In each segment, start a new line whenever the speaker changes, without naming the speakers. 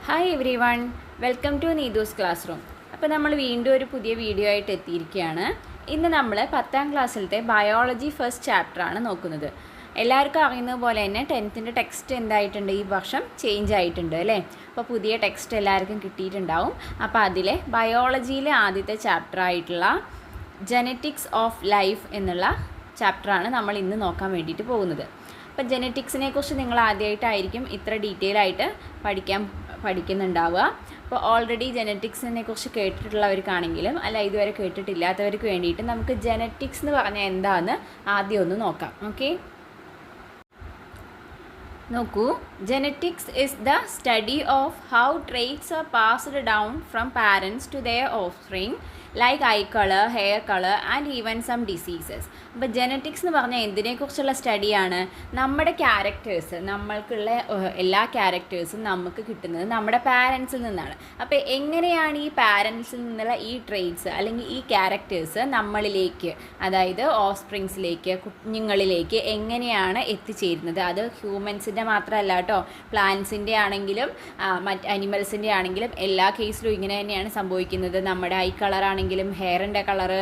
Hi everyone, welcome to Neethu's classroom. അപ്പോൾ നമ്മൾ വീണ്ടും ഒരു പുതിയ വീഡിയോ ആയിട്ട് എത്തിയിരിക്കുകയാണ്. ഇന്ന് നമ്മൾ 10ാം ക്ലാസ്സിലത്തെ ബയോളജി ഫസ്റ്റ് ചാപ്റ്ററാണ് നോക്കുന്നത്. എല്ലാവർക്കും അറിയുന്നത് പോലെ തന്നെ 10th ടെക്സ്റ്റ് എന്തായിട്ടുണ്ട്, ഈ വർഷം ചേഞ്ച് ആയിട്ടുണ്ട് അല്ലേ. അപ്പോൾ പുതിയ ടെക്സ്റ്റ് എല്ലാവർക്കും കിട്ടിയിട്ടുണ്ടാവും. അപ്പോൾ അതിലെ ബയോളജിയിലെ ആദ്യത്തെ ചാപ്റ്ററായിട്ടുള്ള ജെനറ്റിക്സ് ഓഫ് ലൈഫ് എന്നുള്ള ചാപ്റ്ററാണ് നമ്മൾ ഇന്ന് നോക്കാൻ വേണ്ടിയിട്ട് പോകുന്നത്. അപ്പോൾ ജെനറ്റിക്സിനെ കുറിച്ച് നിങ്ങൾ ആദ്യമായിട്ടായിരിക്കും ഇത്ര ഡീറ്റെയിൽ ആയിട്ട് പഠിക്കുന്നുണ്ടാവുക. അപ്പോൾ ഓൾറെഡി ജെനറ്റിക്സിനെ കുറിച്ച് കേട്ടിട്ടുള്ളവർക്കാണെങ്കിലും അല്ല ഇതുവരെ കേട്ടിട്ടില്ലാത്തവർക്ക് വേണ്ടിയിട്ട് നമുക്ക് ജെനറ്റിക്സ് എന്ന് പറഞ്ഞാൽ എന്താണെന്ന് ആദ്യം ഒന്ന് നോക്കാം. ഓക്കെ, നോക്കൂ. Genetics is the study of how traits are passed down from parents to their offspring like eye colour, hair colour and even some diseases. അപ്പോൾ ജെനറ്റിക്സ് എന്ന് പറഞ്ഞാൽ എന്തിനെക്കുറിച്ചുള്ള സ്റ്റഡിയാണ്? നമ്മുടെ ക്യാരക്ടേഴ്സ്, നമ്മൾക്കുള്ള എല്ലാ ക്യാരക്ടേഴ്സും നമുക്ക് കിട്ടുന്നത് നമ്മുടെ പാരൻസിൽ നിന്നാണ്. അപ്പോൾ എങ്ങനെയാണ് ഈ പാരൻസിൽ നിന്നുള്ള ഈ ട്രെയ്റ്റ്സ് അല്ലെങ്കിൽ ഈ ക്യാരക്ടേഴ്സ് നമ്മളിലേക്ക്, അതായത് ഓഫ്സ്പ്രിങ്സിലേക്ക്, കുഞ്ഞുങ്ങളിലേക്ക് എങ്ങനെയാണ് എത്തിച്ചേരുന്നത്? അത് ഹ്യൂമൻസിൻ്റെ മാത്രമല്ല കേട്ടോ, പ്ലാന്റ്സിൻ്റെ ആണെങ്കിലും മറ്റ് അനിമൽസിൻ്റെ ആണെങ്കിലും എല്ലാ കേസിലും ഇങ്ങനെ തന്നെയാണ് സംഭവിക്കുന്നത്. നമ്മുടെ ഐ കളറാണ് ഹെയറിൻ്റെ കളറ്,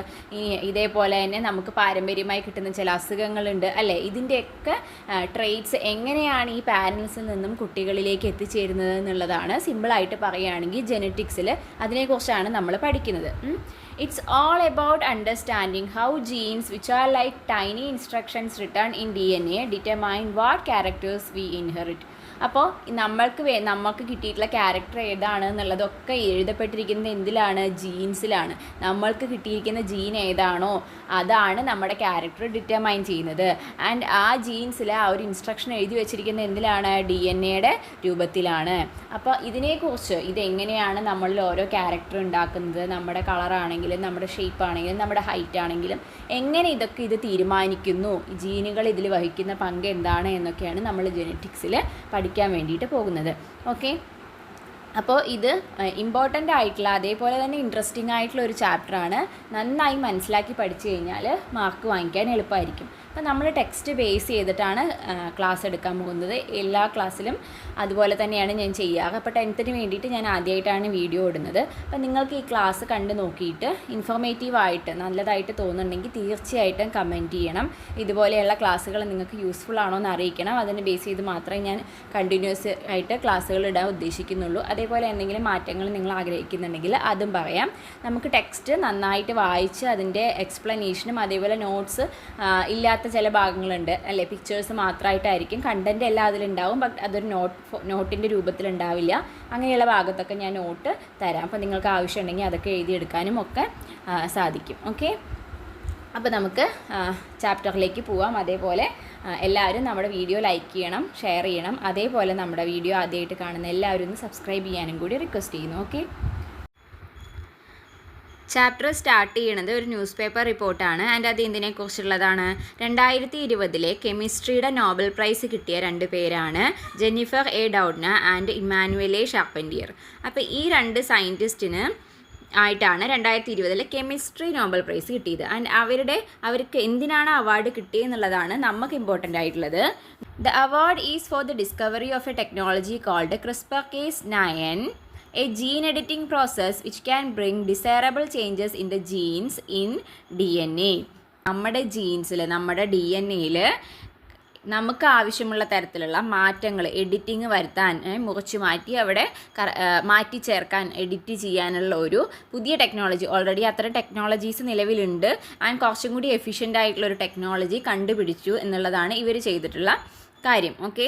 ഇതേപോലെ തന്നെ നമുക്ക് പാരമ്പര്യമായി കിട്ടുന്ന ചില അസുഖങ്ങളുണ്ട് അല്ലേ. ഇതിൻ്റെയൊക്കെ ട്രെയ്റ്റ്സ് എങ്ങനെയാണ് ഈ പാരൻസിൽ നിന്നും കുട്ടികളിലേക്ക് എത്തിച്ചേരുന്നത് എന്നുള്ളതാണ് സിമ്പിളായിട്ട് പറയുകയാണെങ്കിൽ ജെനറ്റിക്സിൽ അതിനെക്കുറിച്ചാണ് നമ്മൾ പഠിക്കുന്നത്. It's all about understanding how genes, which are like tiny instructions written in DNA, determine what characters we inherit. അപ്പോൾ നമ്മൾക്ക് കിട്ടിയിട്ടുള്ള ക്യാരക്ടർ ഏതാണ് എന്നുള്ളതൊക്കെ എഴുതപ്പെട്ടിരിക്കുന്നത് എന്തിലാണ്? ജീൻസിലാണ്. നമ്മൾക്ക് കിട്ടിയിരിക്കുന്ന ജീൻ ഏതാണോ അതാണ് നമ്മുടെ ക്യാരക്ടർ ഡിറ്റർമൈൻ ചെയ്യുന്നത്. ആൻഡ് ആ ജീൻസിൽ ആ ഒരു ഇൻസ്ട്രക്ഷൻ എഴുതി വെച്ചിരിക്കുന്നത് എന്തിലാണ്? DNA രൂപത്തിലാണ്. അപ്പോൾ ഇതിനെക്കുറിച്ച് ഇതെങ്ങനെയാണ് നമ്മളിൽ ഓരോ ക്യാരക്ടർ ഉണ്ടാക്കുന്നത്, നമ്മുടെ കളറാണെങ്കിലും നമ്മുടെ ഷേപ്പ് ആണെങ്കിലും നമ്മുടെ ഹൈറ്റ് ആണെങ്കിലും എങ്ങനെ ഇത് തീരുമാനിക്കുന്നു, ജീനുകൾ ഇതിൽ വഹിക്കുന്ന പങ്ക് എന്താണ് എന്നൊക്കെയാണ് നമ്മൾ ജെനറ്റിക്സിൽ പഠിക്കാൻ വേണ്ടിയിട്ട് പോകുന്നത്. ഓക്കെ, അപ്പോൾ ഇത് ഇമ്പോർട്ടൻ്റ് ആയിട്ടുള്ള അതേപോലെ തന്നെ ഇൻട്രസ്റ്റിംഗ് ആയിട്ടുള്ള ഒരു ചാപ്റ്ററാണ്. നന്നായി മനസ്സിലാക്കി പഠിച്ചു കഴിഞ്ഞാൽ മാർക്ക് വാങ്ങിക്കാൻ എളുപ്പമായിരിക്കും. അപ്പോൾ നമ്മൾ ടെക്സ്റ്റ് ബേസ് ചെയ്തിട്ടാണ് ക്ലാസ് എടുക്കാൻ പോകുന്നത്. എല്ലാ ക്ലാസ്സിലും അതുപോലെ തന്നെയാണ് ഞാൻ ചെയ്യാറ്. അപ്പോൾ 10th വേണ്ടിയിട്ട് ഞാൻ ആദ്യമായിട്ടാണ് വീഡിയോ ഇടുന്നത്. അപ്പോൾ നിങ്ങൾക്ക് ഈ ക്ലാസ് കണ്ട് നോക്കിയിട്ട് ഇൻഫോർമേറ്റീവായിട്ട് നല്ലതായിട്ട് തോന്നുന്നുണ്ടെങ്കിൽ തീർച്ചയായിട്ടും കമൻറ്റ് ചെയ്യണം. ഇതുപോലെയുള്ള ക്ലാസ്സുകൾ നിങ്ങൾക്ക് യൂസ്ഫുൾ ആണോ എന്ന് അറിയിക്കണം. അതിനെ ബേസ് ചെയ്ത് മാത്രമേ ഞാൻ കണ്ടിന്യൂസ് ആയിട്ട് ക്ലാസ്സുകൾ ഇടാൻ ഉദ്ദേശിക്കുന്നുള്ളൂ. അതേപോലെ എന്തെങ്കിലും മാറ്റങ്ങൾ നിങ്ങൾ ആഗ്രഹിക്കുന്നുണ്ടെങ്കിൽ അതും പറയാം. നമുക്ക് ടെക്സ്റ്റ് നന്നായിട്ട് വായിച്ച് അതിൻ്റെ എക്സ്പ്ലനേഷനും അതേപോലെ നോട്ട്സ് ഇല്ലാത്ത ചില ഭാഗങ്ങളുണ്ട് അല്ലേ, പിക്ചേഴ്സ് മാത്രമായിട്ടായിരിക്കും. കണ്ടൻറ്റ് എല്ലാം അതിലുണ്ടാവും, ബട്ട് അതൊരു നോട്ടിൻ്റെ രൂപത്തിലുണ്ടാവില്ല. അങ്ങനെയുള്ള ഭാഗത്തൊക്കെ ഞാൻ നോട്ട് തരാം. അപ്പോൾ നിങ്ങൾക്ക് ആവശ്യമുണ്ടെങ്കിൽ അതൊക്കെ എഴുതിയെടുക്കാനും ഒക്കെ സാധിക്കും. ഓക്കെ, അപ്പോൾ നമുക്ക് ചാപ്റ്ററിലേക്ക് പോവാം. അതേപോലെ എല്ലാവരും നമ്മുടെ വീഡിയോ ലൈക്ക് ചെയ്യണം, ഷെയർ ചെയ്യണം. അതേപോലെ നമ്മുടെ വീഡിയോ ആദ്യമായിട്ട് കാണുന്ന എല്ലാവരും ഒന്ന് സബ്സ്ക്രൈബ് ചെയ്യാനും കൂടി റിക്വസ്റ്റ് ചെയ്യുന്നു. ഓക്കെ, ചാപ്റ്റർ സ്റ്റാർട്ട് ചെയ്യണത് ഒരു ന്യൂസ് പേപ്പർ റിപ്പോർട്ടാണ്. ആൻഡ് അത് എന്തിനെക്കുറിച്ചുള്ളതാണ്? 2020 കെമിസ്ട്രിയുടെ നോബൽ പ്രൈസ് കിട്ടിയ 2 പേരാണ് Jennifer A Doudna and Emmanuelle Charpentier. അപ്പോൾ ഈ 2 സയൻറ്റിസ്റ്റിന് ആയിട്ടാണ് 2020 കെമിസ്ട്രി നോബൽ പ്രൈസ് കിട്ടിയത്. ആൻഡ് അവർക്ക് എന്തിനാണ് അവാർഡ് കിട്ടിയെന്നുള്ളതാണ് നമുക്ക് ഇമ്പോർട്ടൻ്റ് ആയിട്ടുള്ളത്. The award is for the discovery of a technology called CRISPR-Cas9, a gene editing process which can bring desirable changes in the genes in DNA. നമ്മുടെ ജീൻസിൽ, നമ്മുടെ DNA നമുക്ക് ആവശ്യമുള്ള തരത്തിലുള്ള മാറ്റങ്ങൾ, എഡിറ്റിംഗ് വരുത്താൻ, മുറിച്ച് മാറ്റി അവിടെ മാറ്റി ചേർക്കാൻ, എഡിറ്റ് ചെയ്യാനുള്ള ഒരു പുതിയ ടെക്നോളജി, ഓൾറെഡി അത്തരം ടെക്നോളജീസ് നിലവിലുണ്ട്. ആൻഡ് കുറച്ചും കൂടി എഫിഷ്യൻ്റ് ആയിട്ടുള്ളൊരു ടെക്നോളജി കണ്ടുപിടിച്ചു എന്നുള്ളതാണ് ഇവർ ചെയ്തിട്ടുള്ള കാര്യം. ഓക്കെ,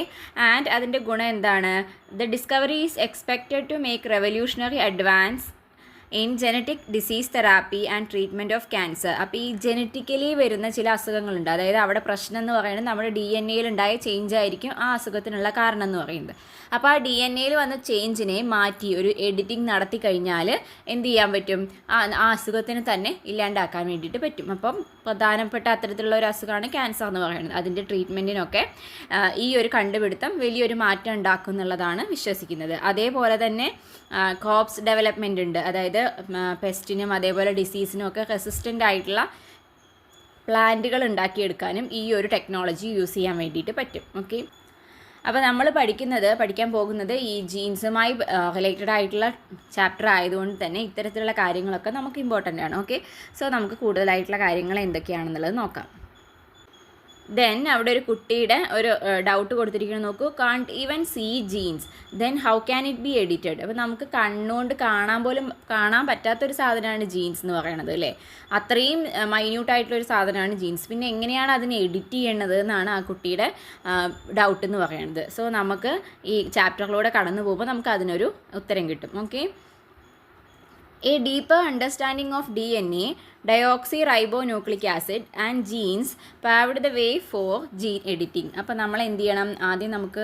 ആൻഡ് അതിൻ്റെ ഗുണം എന്താണ്? The discovery is expected to make revolutionary advance in genetic disease therapy and treatment of cancer. അപ്പോൾ ഈ ജെനറ്റിക്കലി വരുന്ന ചില അസുഖങ്ങളുണ്ട്, അതായത് അവിടെ പ്രശ്നം എന്ന് പറയുന്നത് നമ്മുടെ DNA ഉണ്ടായ ചേഞ്ച് ആയിരിക്കും ആ അസുഖത്തിനുള്ള കാരണം എന്ന് പറയുന്നത്. അപ്പോൾ ആ DNA വന്ന ചേഞ്ചിനെ മാറ്റി ഒരു എഡിറ്റിംഗ് നടത്തി കഴിഞ്ഞാൽ എന്ത് ചെയ്യാൻ പറ്റും? ആ അസുഖത്തിന് തന്നെ ഇല്ലാണ്ടാക്കാൻ വേണ്ടിയിട്ട് പറ്റും. അപ്പം പ്രധാനപ്പെട്ട അത്തരത്തിലുള്ള ഒരു അസുഖമാണ് ക്യാൻസർ എന്ന് പറയുന്നത്. അതിൻ്റെ ട്രീറ്റ്മെൻറ്റിനൊക്കെ ഈ ഒരു കണ്ടുപിടുത്തം വലിയൊരു മാറ്റം ഉണ്ടാക്കും എന്നുള്ളതാണ് വിശ്വസിക്കുന്നത്. അതേപോലെ തന്നെ ക്രോപ്സ് ഡെവലപ്മെൻ്റ് ഉണ്ട്, അതായത് പെസ്റ്റിനും അതേപോലെ ഡിസീസിനും ഒക്കെ റെസിസ്റ്റൻ്റ് ആയിട്ടുള്ള പ്ലാന്റുകൾ ഉണ്ടാക്കിയെടുക്കാനും ഈ ഒരു ടെക്നോളജി യൂസ് ചെയ്യാൻ വേണ്ടിയിട്ട് പറ്റും. ഓക്കെ, അപ്പോൾ നമ്മൾ പഠിക്കാൻ പോകുന്നത് ഈ ജീൻസുമായി റിലേറ്റഡ് ആയിട്ടുള്ള ചാപ്റ്റർ ആയതുകൊണ്ട് തന്നെ ഇത്തരത്തിലുള്ള കാര്യങ്ങളൊക്കെ നമുക്ക് ഇമ്പോർട്ടൻ്റ് ആണ്. ഓക്കെ, സോ നമുക്ക് കൂടുതലായിട്ടുള്ള കാര്യങ്ങൾ എന്തൊക്കെയാണെന്നുള്ളത് നോക്കാം. ദെൻ അവിടെ ഒരു കുട്ടിയുടെ ഒരു ഡൗട്ട് കൊടുത്തിരിക്കുന്നത് നോക്കൂ. Can't even see genes, then how can it be edited? അപ്പോൾ നമുക്ക് കണ്ണുകൊണ്ട് കാണാൻ പറ്റാത്തൊരു സാധനമാണ് ജീൻസ് എന്ന് പറയുന്നത് അല്ലേ. അത്രയും മൈന്യൂട്ടായിട്ടുള്ളൊരു സാധനമാണ് ജീൻസ്. പിന്നെ എങ്ങനെയാണ് അതിനെ എഡിറ്റ് ചെയ്യേണ്ടത് എന്നാണ് ആ കുട്ടിയുടെ ഡൗട്ട് എന്ന് പറയുന്നത്. സോ നമുക്ക് ഈ ചാപ്റ്ററിലൂടെ കടന്നു പോകുമ്പോൾ നമുക്ക് അതിനൊരു ഉത്തരം കിട്ടും. Okay, A deeper understanding of DNA, deoxyribonucleic acid and genes paved the way for gene editing. അപ്പോൾ നമ്മൾ എന്ത് ചെയ്യണം? ആദ്യം നമുക്ക്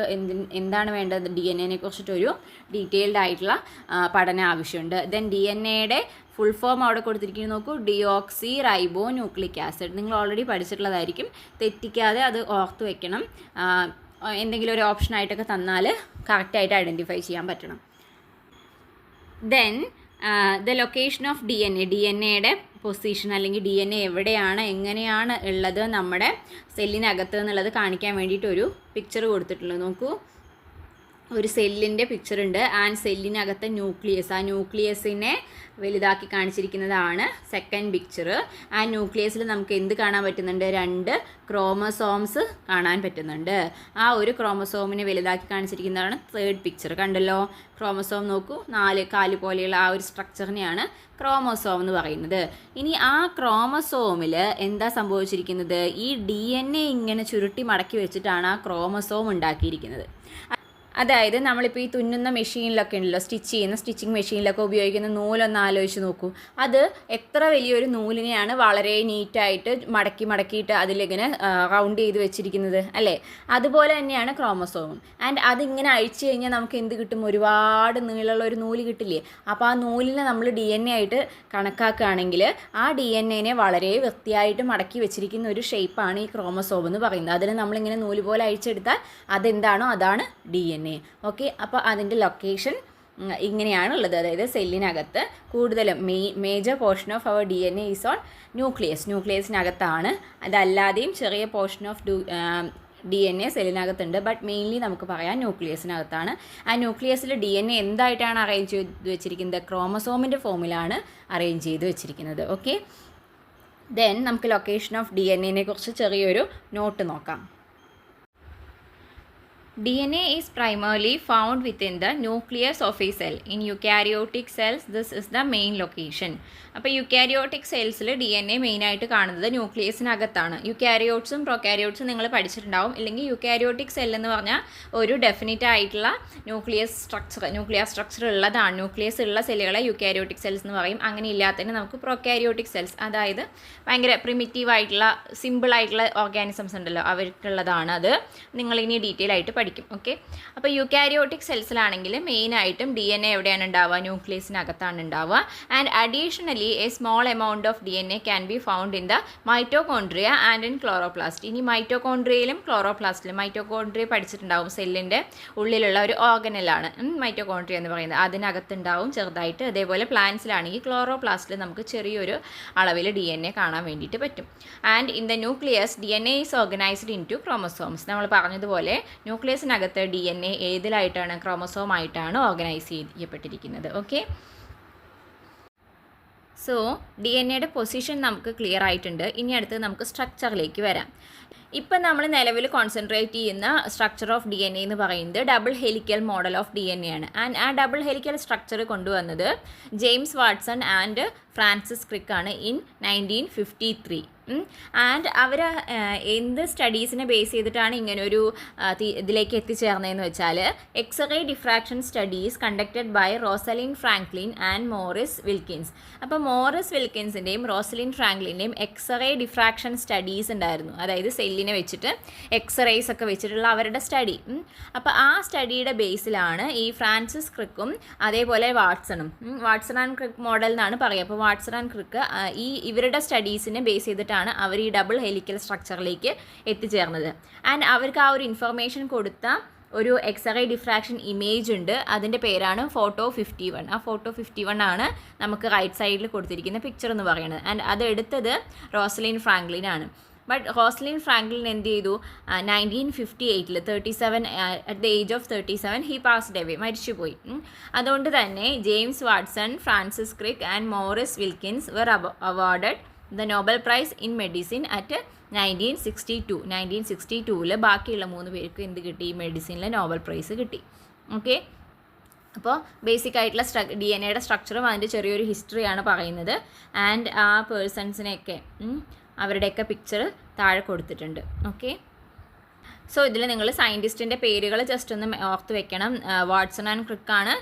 എന്താണ് വേണ്ടത്? DNA കുറിച്ചിട്ടൊരു ഡീറ്റെയിൽഡ് ആയിട്ടുള്ള പഠനം ആവശ്യമുണ്ട്. ദെൻ DNA ഫുൾ ഫോം അവിടെ കൊടുത്തിരിക്കുന്നത് നോക്കൂ, ഡിയോക്സിറൈബോന്യൂക്ലിക് ആസിഡ്. നിങ്ങൾ ഓൾറെഡി പഠിച്ചിട്ടുള്ളതായിരിക്കും, തെറ്റിക്കാതെ അത് ഓർത്ത് വെക്കണം. എന്തെങ്കിലും ഒരു ഓപ്ഷനായിട്ടൊക്കെ തന്നാൽ കറക്റ്റായിട്ട് ഐഡൻറ്റിഫൈ ചെയ്യാൻ പറ്റണം. Then the location of DNA position അല്ലെങ്കിൽ DNA എവിടെയാണ് എങ്ങനെയാണ് ഉള്ളത് നമ്മുടെ സെല്ലിനകത്ത് എന്നുള്ളത് കാണിക്കാൻ വേണ്ടിയിട്ടൊരു പിക്ചർ കൊടുത്തിട്ടുള്ളത് നോക്കൂ. ഒരു സെല്ലിൻ്റെ പിക്ചർ ഉണ്ട് ആൻഡ് സെല്ലിനകത്തെ ന്യൂക്ലിയസ്, ആ ന്യൂക്ലിയസിനെ വലുതാക്കി കാണിച്ചിരിക്കുന്നതാണ് സെക്കൻഡ് പിക്ചർ. ആ ന്യൂക്ലിയസിൽ നമുക്ക് എന്ത് കാണാൻ പറ്റുന്നുണ്ട്? 2 ക്രോമസോംസ് കാണാൻ പറ്റുന്നുണ്ട്. ആ ഒരു ക്രോമസോമിനെ വലുതാക്കി കാണിച്ചിരിക്കുന്നതാണ് തേർഡ് പിക്ചർ. കണ്ടല്ലോ, ക്രോമസോം നോക്കൂ, 4 കാല് പോലെയുള്ള ആ ഒരു സ്ട്രക്ചറിനെയാണ് ക്രോമസോം എന്ന് പറയുന്നത്. ഇനി ആ ക്രോമസോമിൽ എന്താ സംഭവിച്ചിരിക്കുന്നത്? ഈ DNA ഇങ്ങനെ ചുരുട്ടി മടക്കി വെച്ചിട്ടാണ് ആ ക്രോമസോം ഉണ്ടാക്കിയിരിക്കുന്നത്. അതായത് നമ്മളിപ്പോൾ ഈ തുന്നുന്ന മെഷീനിലൊക്കെ ഉണ്ടല്ലോ, സ്റ്റിച്ചിങ് മെഷീനിലൊക്കെ ഉപയോഗിക്കുന്ന നൂലൊന്ന് ആലോചിച്ച് നോക്കൂ. അത് എത്ര വലിയൊരു നൂലിനെയാണ് വളരെ നീറ്റായിട്ട് മടക്കിയിട്ട് അതിലിങ്ങനെ റൗണ്ട് ചെയ്ത് വെച്ചിരിക്കുന്നത് അല്ലേ. അതുപോലെ തന്നെയാണ് ക്രോമസോമും. ആൻഡ് അതിങ്ങനെ അഴിച്ചു കഴിഞ്ഞാൽ നമുക്ക് എന്ത് കിട്ടും? ഒരുപാട് നീളമുള്ള ഒരു നൂല് കിട്ടില്ലേ. അപ്പോൾ ആ നൂലിനെ നമ്മൾ DNA ആയിട്ട് കണക്കാക്കുകയാണെങ്കിൽ ആ DNA വളരെ വൃത്തിയായിട്ട് മടക്കി വെച്ചിരിക്കുന്ന ഒരു ഷേപ്പാണ് ഈ ക്രോമസോം എന്ന് പറയുന്നത്. അതിന് നമ്മളിങ്ങനെ നൂല് പോലെ അഴിച്ചെടുത്താൽ അതെന്താണോ അതാണ് DNA. ഓക്കെ, അപ്പോൾ അതിൻ്റെ ലൊക്കേഷൻ ഇങ്ങനെയാണുള്ളത്. അതായത് സെല്ലിനകത്ത് കൂടുതലും major portion of our DNA is on ന്യൂക്ലിയസിനകത്താണ്. അതല്ലാതെയും ചെറിയ പോർഷൻ ഓഫ് DNA സെല്ലിനകത്തുണ്ട്. ബട്ട് മെയിൻലി നമുക്ക് പറയാം ന്യൂക്ലിയസിനകത്താണ്. ആ ന്യൂക്ലിയസിൽ DNA എന്തായിട്ടാണ് അറേഞ്ച് ചെയ്ത് വെച്ചിരിക്കുന്നത്? ക്രോമസോമിൻ്റെ ഫോമിലാണ് അറേഞ്ച് ചെയ്ത് വെച്ചിരിക്കുന്നത്. ഓക്കെ, ദെൻ നമുക്ക് ലൊക്കേഷൻ ഓഫ് DNA കുറിച്ച് ചെറിയൊരു നോട്ട് നോക്കാം. DNA is primarily found within the nucleus of a cell. In eukaryotic cells, this is the main location. അപ്പോൾ യുക്കാരിയോട്ടിക് സെൽസിൽ DNA മെയിനായിട്ട് കാണുന്നത് ന്യൂക്ലിയസിനകത്താണ്. യുക്കാരിയോട്ട്സും പ്രൊക്കാരിയോട്ട്സും നിങ്ങൾ പഠിച്ചിട്ടുണ്ടാവും. ഇല്ലെങ്കിൽ യുക്കാരിയോട്ടിക് സെൽ എന്ന് പറഞ്ഞാൽ ഒരു ഡെഫിനിറ്റ് ആയിട്ടുള്ള ന്യൂക്ലിയർ സ്ട്രക്ചർ ഉള്ളതാണ്. ന്യൂക്ലിയസ് ഉള്ള സെല്ലുകളെ യുക്കാരിയോട്ടിക് സെൽസ് എന്ന് പറയും. അങ്ങനെ ഇല്ലാത്തതിന് നമുക്ക് പ്രൊക്കാരിയോട്ടിക് സെൽസ്, അതായത് ഭയങ്കര പ്രിമിറ്റീവ് ആയിട്ടുള്ള സിമ്പിൾ ആയിട്ടുള്ള ഓർഗാനിസംസ് ഉണ്ടല്ലോ, അവർക്കുള്ളതാണ്. അത് നിങ്ങളിനി ഡീറ്റെയിൽ ആയിട്ട് പഠിക്കും. ഓക്കെ, അപ്പോൾ യുക്കാരിയോട്ടിക് സെൽസിലാണെങ്കിൽ മെയിനായിട്ടും DNA എവിടെയാണ് ഉണ്ടാവുക? ന്യൂക്ലിയസിനകത്താണ് ഉണ്ടാവുക. And additionally a small amount of DNA can be found in the mitochondria and in chloroplast. ഇനി മൈറ്റോകോൺട്രിയയിലും ക്ലോറോപ്ലാസ്റ്റിലും, മൈറ്റോകോൺട്രിയ പഠിച്ചിട്ടുണ്ടാവും, സെല്ലിൻ്റെ ഉള്ളിലുള്ള ഒരു ഓർഗനലാണ് മൈറ്റോകോൺട്രിയ എന്ന് പറയുന്നത്. അതിനകത്തുണ്ടാവും ചെറുതായിട്ട്. അതേപോലെ പ്ലാന്റ്സിലാണെങ്കിൽ ക്ലോറോപ്ലാസ്റ്റിൽ നമുക്ക് ചെറിയൊരു അളവിൽ DNA കാണാൻ വേണ്ടിയിട്ട് പറ്റും. And in the nucleus DNA is organised into chromosomes. നമ്മൾ പറഞ്ഞതുപോലെ ന്യൂക്ലിയസിനകത്ത് DNA ഏതിലായിട്ടാണ്? ക്രോമസോം ആയിട്ടാണ് ഓർഗനൈസ് ചെയ്യപ്പെട്ടിരിക്കുന്നത്. ഓക്കെ, സോ DNA പൊസിഷൻ നമുക്ക് ക്ലിയർ ആയിട്ടുണ്ട്. ഇനി അടുത്ത് നമുക്ക് സ്ട്രക്ചറിലേക്ക് വരാം. ഇപ്പം നമ്മൾ നിലവിൽ കോൺസെൻട്രേറ്റ് ചെയ്യുന്ന സ്ട്രക്ചർ ഓഫ് DNA എന്ന് പറയുന്നത് double helical model of DNA ആണ്. ആൻഡ് ആ ഡബിൾ ഹെലിക്കൽ സ്ട്രക്ചർ കൊണ്ടുവന്നത് James Watson and Francis Crick ആണ് ഇൻ 1953. ആൻഡ് അവർ എന്ത് സ്റ്റഡീസിനെ ബേസ് ചെയ്തിട്ടാണ് ഇങ്ങനൊരു ഇതിലേക്ക് എത്തിച്ചേർന്നതെന്ന് വെച്ചാൽ x ray diffraction studies conducted by Rosalind Franklin and Maurice Wilkins. അപ്പോൾ മോറിസ് വിൽക്കിൻസിൻ്റെയും റോസലിൻ ഫ്രാങ്ക്ലിൻ്റെയും എക്സ്റേ ഡിഫ്രാക്ഷൻ സ്റ്റഡീസ് ഉണ്ടായിരുന്നു. അതായത് സെല്ലിനെ വെച്ചിട്ട് എക്സ്റേസ് ഒക്കെ വെച്ചിട്ടുള്ള അവരുടെ സ്റ്റഡി. അപ്പോൾ ആ സ്റ്റഡിയുടെ ബേസിലാണ് ഈ ഫ്രാൻസിസ് ക്രിക്കും അതേപോലെ വാട്സൺ ആൻഡ് ക്രിക്ക് മോഡൽ എന്നാണ് പറയുക. അപ്പോൾ വാട്സൺ ആൻഡ് ക്രിക്ക് ഇവരുടെ സ്റ്റഡീസിനെ ബേസ് ചെയ്തിട്ടാണ് അവർ ഈ ഡബിൾ ഹെലിക്കൽ സ്ട്രക്ചറിലേക്ക് എത്തിച്ചേർന്നത്. ആൻഡ് അവർക്ക് ആ ഒരു ഇൻഫർമേഷൻ കൊടുത്ത ഒരു എക്സ്റേ ഡിഫ്രാക്ഷൻ ഇമേജ് ഉണ്ട്. അതിൻ്റെ പേരാണ് ഫോട്ടോ 51. ആ ഫോട്ടോ 51 ആണ് നമുക്ക് റൈറ്റ് സൈഡിൽ കൊടുത്തിരിക്കുന്ന പിക്ചർ എന്ന് പറയുന്നത്. ആൻഡ് അത് എടുത്തത് റോസലിൻ ഫ്രാങ്ക്ലിൻ ആണ്. ബട്ട് റോസ്ലിൻ ഫ്രാങ്ക്ലിൻ എന്ത് ചെയ്തു, 1958 37 at the age of 37 he passed away, മരിച്ചുപോയി. അതുകൊണ്ട് തന്നെ James Watson, Francis Crick and Maurice Wilkins were awarded the Nobel prize in medicine at 1962. 1962 ബാക്കിയുള്ള 3 പേർക്ക് എന്ത് കിട്ടി, മെഡിസിനിലെ നോബൽ പ്രൈസ് കിട്ടി. ഓക്കെ, അപ്പോൾ ബേസിക് ആയിട്ടുള്ള DNA സ്ട്രക്ചറും അതിൻ്റെ ചെറിയൊരു ഹിസ്റ്ററിയാണ് പറയുന്നത്. ആൻഡ് ആ പേഴ്സൺസിനെയൊക്കെ അവരുടെയൊക്കെ പിക്ചർ താഴെ കൊടുത്തിട്ടുണ്ട്. ഓക്കെ, സോ ഇതിൽ നിങ്ങൾ സയൻറ്റിസ്റ്റിൻ്റെ പേരുകൾ ജസ്റ്റ് ഒന്ന് ഓർത്ത് വെക്കണം. വാട്സൺ ആൻഡ് ക്രിക്കാണ്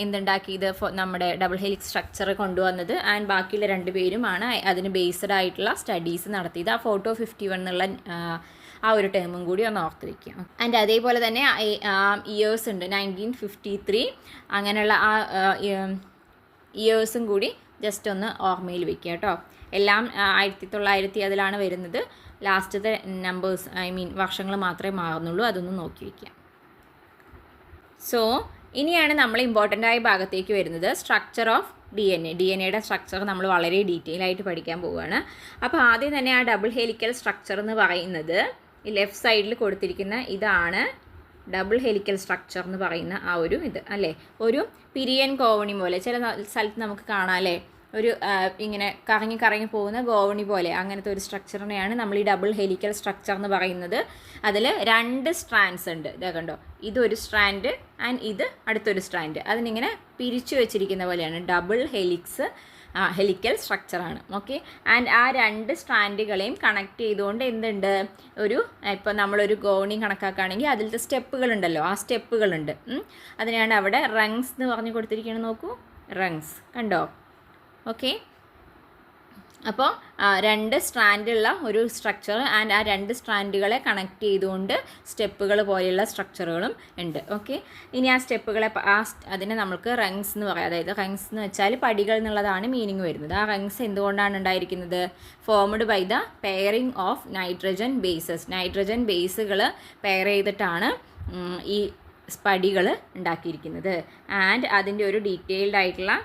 എന്തുണ്ടാക്കിയത്, നമ്മുടെ ഡബിൾ ഹെലിക്സ് സ്ട്രക്ചർ കൊണ്ടുവന്നത്. ആൻഡ് ബാക്കിയുള്ള 2 പേരുമാണ് അതിന് ബേസ്ഡ് ആയിട്ടുള്ള സ്റ്റഡീസ് നടത്തിയത്. ആ ഫോട്ടോ 51 എന്നുള്ള ആ ഒരു ടേമും കൂടി ഒന്ന് ഓർത്ത് വയ്ക്കുക. ആൻഡ് അതേപോലെ തന്നെ ഇയേഴ്സ് ഉണ്ട്, 1953 അങ്ങനെയുള്ള ആ ഇയേഴ്സും കൂടി ജസ്റ്റ് ഒന്ന് ഓർമ്മയിൽ വയ്ക്കുക കേട്ടോ. എല്ലാം 1900 അതിലാണ് വരുന്നത്. ലാസ്റ്റത്തെ നമ്പേഴ്സ് വർഷങ്ങൾ മാത്രമേ മാറുന്നുള്ളൂ, അതൊന്ന് നോക്കി വയ്ക്കുക. സോ ഇനിയാണ് നമ്മൾ ഇമ്പോർട്ടൻ്റ് ആയ ഭാഗത്തേക്ക് വരുന്നത്, സ്ട്രക്ചർ ഓഫ് DNA സ്ട്രക്ചർ നമ്മൾ വളരെ ഡീറ്റെയിൽ ആയിട്ട് പഠിക്കാൻ പോവുകയാണ്. അപ്പോൾ ആദ്യം തന്നെ ആ ഡബിൾ ഹെലിക്കൽ സ്ട്രക്ചർ എന്ന് പറയുന്നത് ഈ ലെഫ്റ്റ് സൈഡിൽ കൊടുത്തിരിക്കുന്ന ഇതാണ് ഡബിൾ ഹെലിക്കൽ സ്ട്രക്ചർ എന്ന് പറയുന്ന ആ ഒരു ഇത് അല്ലേ. ഒരു പിരിയൻ ഗോവണി പോലെ ചില സ്ഥലത്ത് നമുക്ക് കാണാം അല്ലേ, ഒരു ഇങ്ങനെ കറങ്ങി കറങ്ങി പോകുന്ന ഗോവണി പോലെ അങ്ങനത്തെ ഒരു സ്ട്രക്ചറിനെയാണ് നമ്മൾ ഈ ഡബിൾ ഹെലിക്കൽ സ്ട്രക്ചർ എന്ന് പറയുന്നത്. അതിൽ 2 സ്ട്രാൻഡ്സ് ഉണ്ട്, ഇതാ കണ്ടോ, ഇതൊരു സ്ട്രാൻഡ് ആൻഡ് ഇത് അടുത്തൊരു സ്ട്രാൻഡ്. അതിനിങ്ങനെ പിരിച്ചു വെച്ചിരിക്കുന്ന പോലെയാണ് ഡബിൾ ഹെലിക്കൽ സ്ട്രക്ചറാണ്. ഓക്കെ, ആൻഡ് ആ 2 സ്ട്രാൻഡുകളെയും കണക്ട് ചെയ്തുകൊണ്ട് എന്തുണ്ട്, ഒരു ഇപ്പോൾ നമ്മളൊരു ഗോവണി കണക്കാക്കുകയാണെങ്കിൽ അതിലത്തെ സ്റ്റെപ്പുകളുണ്ടല്ലോ, ആ സ്റ്റെപ്പുകളുണ്ട്. അതിനാണ് അവിടെ റങ്സ് എന്ന് പറഞ്ഞു കൊടുത്തിരിക്കുന്നത്. നോക്കൂ, റങ്സ് കണ്ടോ. ഓക്കെ, അപ്പോൾ 2 സ്ട്രാൻഡുള്ള ഒരു സ്ട്രക്ചർ ആൻഡ് ആ 2 സ്ട്രാൻഡുകളെ കണക്ട് ചെയ്തുകൊണ്ട് സ്റ്റെപ്പുകൾ പോലെയുള്ള സ്ട്രക്ചറുകളും ഉണ്ട്. ഓക്കെ, ഇനി ആ സ്റ്റെപ്പുകളെ അതിനെ നമുക്ക് റങ്സ് എന്ന് പറയാം. അതായത് റങ്സ് എന്ന് വെച്ചാൽ പടികൾ എന്നുള്ളതാണ് മീനിങ് വരുന്നത്. ആ റങ്സ് എന്തുകൊണ്ടാണ് ഉണ്ടായിരിക്കുന്നത്, formed by the pairing of nitrogen bases. Nitrogen ബേസുകൾ പെയർ ചെയ്തിട്ടാണ് ഈ പടികൾ ഉണ്ടാക്കിയിരിക്കുന്നത്. ആൻഡ് അതിൻ്റെ ഒരു ഡീറ്റെയിൽഡ് ആയിട്ടുള്ള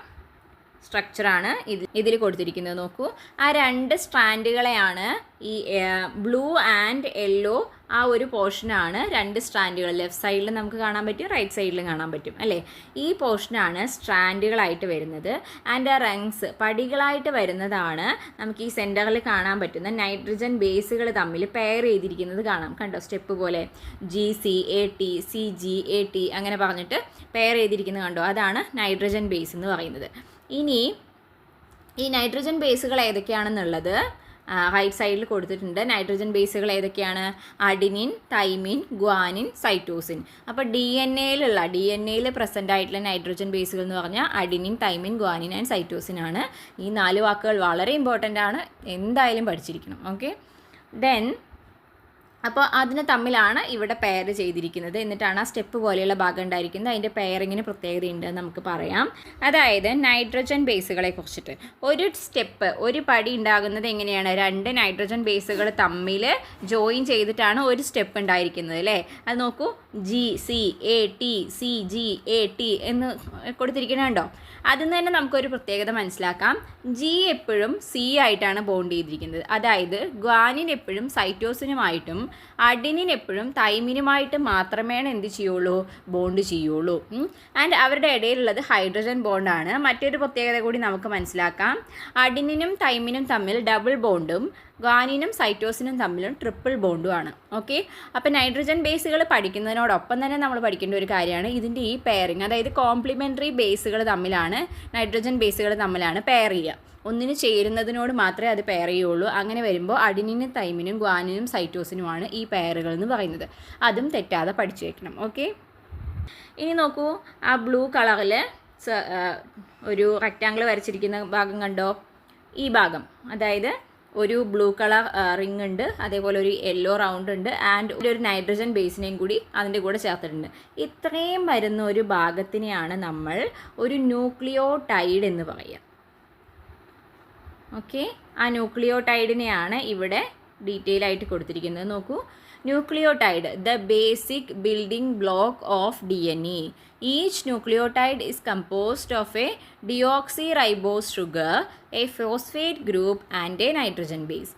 സ്ട്രക്ചറാണ് ഇതിൽ കൊടുത്തിരിക്കുന്നത്. നോക്കൂ, ആ 2 സ്ട്രാൻഡുകളെയാണ് ഈ ബ്ലൂ ആൻഡ് യെല്ലോ ആ ഒരു പോർഷനാണ് 2 സ്ട്രാൻഡുകൾ. ലെഫ്റ്റ് സൈഡിൽ നമുക്ക് കാണാൻ പറ്റും, റൈറ്റ് സൈഡിലും കാണാൻ പറ്റും അല്ലേ. ഈ പോർഷനാണ് സ്ട്രാൻഡുകളായിട്ട് വരുന്നത്. ആൻഡ് ആ റങ്സ് പടികളായിട്ട് വരുന്നതാണ് നമുക്ക് ഈ സെൻറ്ററിൽ കാണാൻ പറ്റുന്ന നൈട്രജൻ ബേസുകൾ തമ്മിൽ പെയർ ചെയ്തിരിക്കുന്നത് കാണാം. കണ്ടോ, സ്റ്റെപ്പ് പോലെ GCAT CGAT അങ്ങനെ പറഞ്ഞിട്ട് പെയർ ചെയ്തിരിക്കുന്നത് കണ്ടോ, അതാണ് നൈട്രജൻ ബേസ് എന്ന് പറയുന്നത്. ഇനി ഈ നൈട്രജൻ ബേസുകൾ ഏതൊക്കെയാണെന്നുള്ളത് റൈറ്റ് സൈഡിൽ കൊടുത്തിട്ടുണ്ട്. നൈട്രജൻ ബേസുകൾ ഏതൊക്കെയാണ്, അഡിനിൻ, തൈമിൻ, ഗ്വാനിൻ, സൈറ്റോസിൻ. അപ്പോൾ DNA-യിൽ പ്രസൻ്റ് ആയിട്ടുള്ള നൈട്രജൻ ബേസുകൾ എന്ന് പറഞ്ഞാൽ adenine, thymine, guanine and cytosine ആണ്. ഈ 4 വാക്കുകൾ വളരെ ഇമ്പോർട്ടൻ്റ് ആണ്, എന്തായാലും പഠിച്ചിരിക്കണം. ഓക്കെ, ദെൻ അപ്പോൾ അതിന് തമ്മിലാണ് ഇവിടെ പെയർ ചെയ്തിരിക്കുന്നത്. എന്നിട്ടാണ് ആ സ്റ്റെപ്പ് പോലെയുള്ള ഭാഗം ഉണ്ടായിരിക്കുന്നത്. അതിൻ്റെ പെയറിങ്ങിന് പ്രത്യേകതയുണ്ട് നമുക്ക് പറയാം. അതായത് നൈട്രജൻ ബേസുകളെ കുറിച്ചിട്ട് ഒരു പടി ഉണ്ടാകുന്നത് എങ്ങനെയാണ്, 2 നൈട്രജൻ ബേസുകൾ തമ്മിൽ ജോയിൻ ചെയ്തിട്ടാണ് ഒരു സ്റ്റെപ്പ് ഉണ്ടായിരിക്കുന്നത് അല്ലേ. അത് നോക്കൂ, GCAT CGAT എന്ന് കൊടുത്തിരിക്കുന്നുണ്ടോ. അതിൽ നിന്ന് തന്നെ നമുക്കൊരു പ്രത്യേകത മനസ്സിലാക്കാം. G എപ്പോഴും C ആയിട്ടാണ് ബോണ്ട് ചെയ്തിരിക്കുന്നത്. അതായത് ഗ്വാനിൻ എപ്പോഴും സൈറ്റോസിനുമായിട്ടും അഡിനിൻ എപ്പോഴും തൈമിനുമായിട്ട് മാത്രമേ എന്ത് ചെയ്യുള്ളൂ, ബോണ്ട് ചെയ്യുള്ളൂ. ആൻഡ് അവരുടെ ഇടയിലുള്ളത് ഹൈഡ്രജൻ ബോണ്ടാണ്. മറ്റൊരു പ്രത്യേകത കൂടി നമുക്ക് മനസ്സിലാക്കാം. അഡിനിനും തൈമിനും തമ്മിൽ ഡബിൾ ബോണ്ടും ഗ്വാനിനും സൈറ്റോസിനും തമ്മിലും ട്രിപ്പിൾ ബോണ്ടുമാണ്. ഓക്കെ, അപ്പോൾ നൈട്രജൻ ബേസുകൾ പഠിക്കുന്നതിനോടൊപ്പം തന്നെ നമ്മൾ പഠിക്കേണ്ട ഒരു കാര്യമാണ് ഇതിൻ്റെ ഈ പെയറിങ്. അതായത് കോംപ്ലിമെൻ്ററി ബേസുകൾ തമ്മിലാണ്, നൈട്രജൻ ബേസുകൾ തമ്മിലാണ് പെയർ ചെയ്യുക. ഒന്നിന് ചേരുന്നതിനോട് മാത്രമേ അത് പെയർ ചെയ്യുള്ളൂ. അങ്ങനെ വരുമ്പോൾ അഡിനിനും തൈമിനും ഗ്വാനിനും സൈറ്റോസിനുമാണ് ഈ പെയറുകൾ എന്ന് പറയുന്നത്. അതും തെറ്റാതെ പഠിച്ചു വയ്ക്കണം. ഓക്കെ, ഇനി നോക്കൂ, ആ ബ്ലൂ കളറിൽ ഒരു റെക്റ്റാങ്കിൾ വരച്ചിരിക്കുന്ന ഭാഗം കണ്ടോ. ഈ ഭാഗം അതായത് ഒരു ബ്ലൂ കളർ റിംഗ് ഉണ്ട്, അതേപോലെ ഒരു യെല്ലോ റൗണ്ട് ഉണ്ട്, ആൻഡ് ഒരു നൈട്രജൻ ബേസിനെയും കൂടി അതിൻ്റെ കൂടെ ചേർത്തിട്ടുണ്ട്. ഇത്രയും വരുന്ന ഒരു ഭാഗത്തിനെയാണ് നമ്മൾ ഒരു ന്യൂക്ലിയോടൈഡ് എന്ന് പറയുക. ഓക്കെ, ആ ന്യൂക്ലിയോടൈഡിനെയാണ് ഇവിടെ ഡീറ്റെയിൽ ആയിട്ട് കൊടുത്തിരിക്കുന്നത്. നോക്കൂ, nucleotide, the basic building block of DNA. Each nucleotide is composed of a deoxyribose sugar, a phosphate group and a nitrogen base.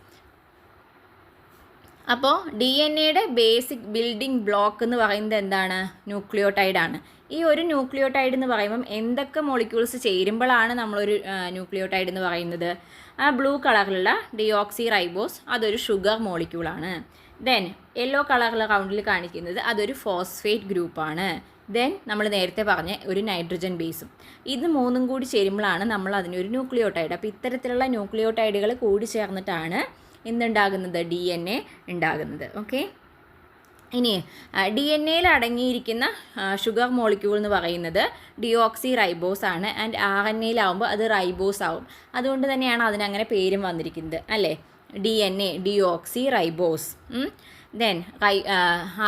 അപ്പോൾ ഡി എൻ എയുടെ ബേസിക് ബിൽഡിംഗ് ബ്ലോക്ക് എന്ന് പറയുന്നത് എന്താണ്? ന്യൂക്ലിയോടൈഡാണ്. ഈ ഒരു ന്യൂക്ലിയോടൈഡ് എന്ന് പറയുമ്പം എന്തൊക്കെ മോളിക്യൂൾസ് ചേരുമ്പോഴാണ് നമ്മളൊരു ന്യൂക്ലിയോടൈഡ് എന്ന് പറയുന്നത്? ആ ബ്ലൂ കളറിലുള്ള ഡിയോക്സി റൈബോസ് അതൊരു ഷുഗർ മോളിക്യൂളാണ്. ദെൻ യെല്ലോ കളറിലുള്ള റൗണ്ടിൽ കാണിക്കുന്നത് അതൊരു ഫോസ്ഫേറ്റ് ഗ്രൂപ്പാണ്. ദെൻ നമ്മൾ നേരത്തെ പറഞ്ഞ ഒരു നൈട്രജൻ ബേസും. ഇത് മൂന്നും കൂടി ചേരുമ്പോഴാണ് നമ്മൾ അതിനൊരു ന്യൂക്ലിയോടൈഡ്. അപ്പോൾ ഇത്തരത്തിലുള്ള ന്യൂക്ലിയോടൈഡുകൾ കൂടി ചേർന്നിട്ടാണ് എന്തുണ്ടാകുന്നത്? ഡി എൻ എ ഉണ്ടാകുന്നത്. ഓക്കെ, ഇനി ഡി എൻ എയിൽ അടങ്ങിയിരിക്കുന്ന ഷുഗർ മോളിക്യൂൾ എന്ന് പറയുന്നത് ഡിയോക്സി റൈബോസ് ആണ്. ആൻഡ് ആർ എൻ എയിലാവുമ്പോൾ അത് റൈബോസ് ആവും. അതുകൊണ്ട് തന്നെയാണ് അതിനങ്ങനെ പേരും വന്നിരിക്കുന്നത് അല്ലേ? D N A deoxy ribose. Then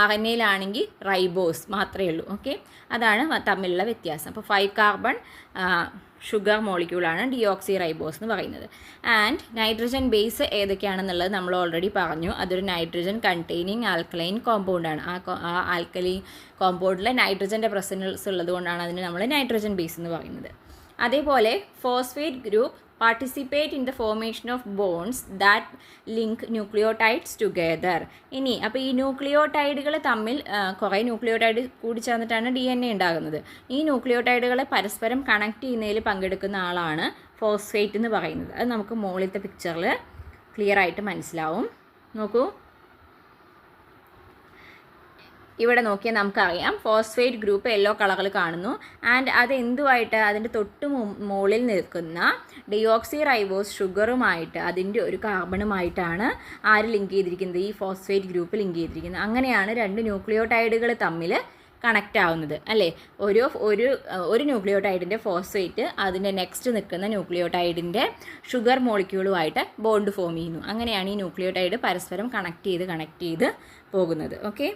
R N എയിലാണെങ്കിൽ റൈബോസ് മാത്രമേ ഉള്ളൂ. ഓക്കെ, അതാണ് തമ്മിലുള്ള വ്യത്യാസം. അപ്പോൾ 5 കാർബൺ ഷുഗർ മോളിക്യൂളാണ് ഡിയോക്സി റൈബോസ് എന്ന് പറയുന്നത്. ആൻഡ് നൈട്രജൻ ബേസ് ഏതൊക്കെയാണെന്നുള്ളത് നമ്മൾ ഓൾറെഡി പറഞ്ഞു. അതൊരു നൈട്രജൻ കണ്ടെയ്നിങ് ആൽക്കലൈൻ കോമ്പൗണ്ടാണ്. ആ ആൽക്കലൈൻ കോമ്പൗണ്ടിൽ നൈട്രജൻ്റെ പ്രസൻസ് ഉള്ളത് കൊണ്ടാണ് അതിന് നമ്മൾ നൈട്രജൻ ബേസ് എന്ന് പറയുന്നത്. അതേപോലെ phosphate group participate in the formation of bonds that link nucleotides together. ഇനി അപ്പോൾ ഈ ന്യൂക്ലിയോടൈഡുകൾ തമ്മിൽ കുറേ ന്യൂക്ലിയോടൈഡ് കൂടി ചേർന്നിട്ടാണ് ഡി എൻ എ ഉണ്ടാകുന്നത്. ഈ ന്യൂക്ലിയോടൈഡുകളെ പരസ്പരം കണക്ട് ചെയ്യുന്നതിൽ പങ്കെടുക്കുന്ന ആളാണ് ഫോസ്ഫേറ്റ് എന്ന് പറയുന്നത്. അത് നമുക്ക് മുകളിലത്തെ പിക്ചറിൽ ക്ലിയർ ആയിട്ട് മനസ്സിലാവും. നോക്കൂ, ഇവിടെ നോക്കിയാൽ നമുക്കറിയാം ഫോസ്ഫേറ്റ് ഗ്രൂപ്പ് യെല്ലോ കളറിൽ കാണുന്നു. ആൻഡ് അത് എന്തുമായിട്ട് അതിൻ്റെ തൊട്ട് മുകളിൽ നിൽക്കുന്ന ഡിയോക്സി റൈബോസ് ഷുഗറുമായിട്ട് അതിൻ്റെ ഒരു കാർബണുമായിട്ടാണ് ആര് ലിങ്ക് ചെയ്തിരിക്കുന്നത്? ഈ ഫോസ്ഫേറ്റ് ഗ്രൂപ്പ് ലിങ്ക് ചെയ്തിരിക്കുന്നത്. അങ്ങനെയാണ് രണ്ട് ന്യൂക്ലിയോടൈഡുകൾ തമ്മിൽ കണക്റ്റ് ആവുന്നത് അല്ലേ? ഒരു ന്യൂക്ലിയോടൈഡിൻ്റെ ഫോസ്ഫേറ്റ് അതിൻ്റെ നെക്സ്റ്റ് നിൽക്കുന്ന ന്യൂക്ലിയോടൈഡിൻ്റെ ഷുഗർ മോളിക്യൂളുമായിട്ട് ബോണ്ട് ഫോം ചെയ്യുന്നു. അങ്ങനെയാണ് ഈ ന്യൂക്ലിയോടൈഡ് പരസ്പരം കണക്ട് ചെയ്ത് പോകുന്നത്. ഓക്കെ,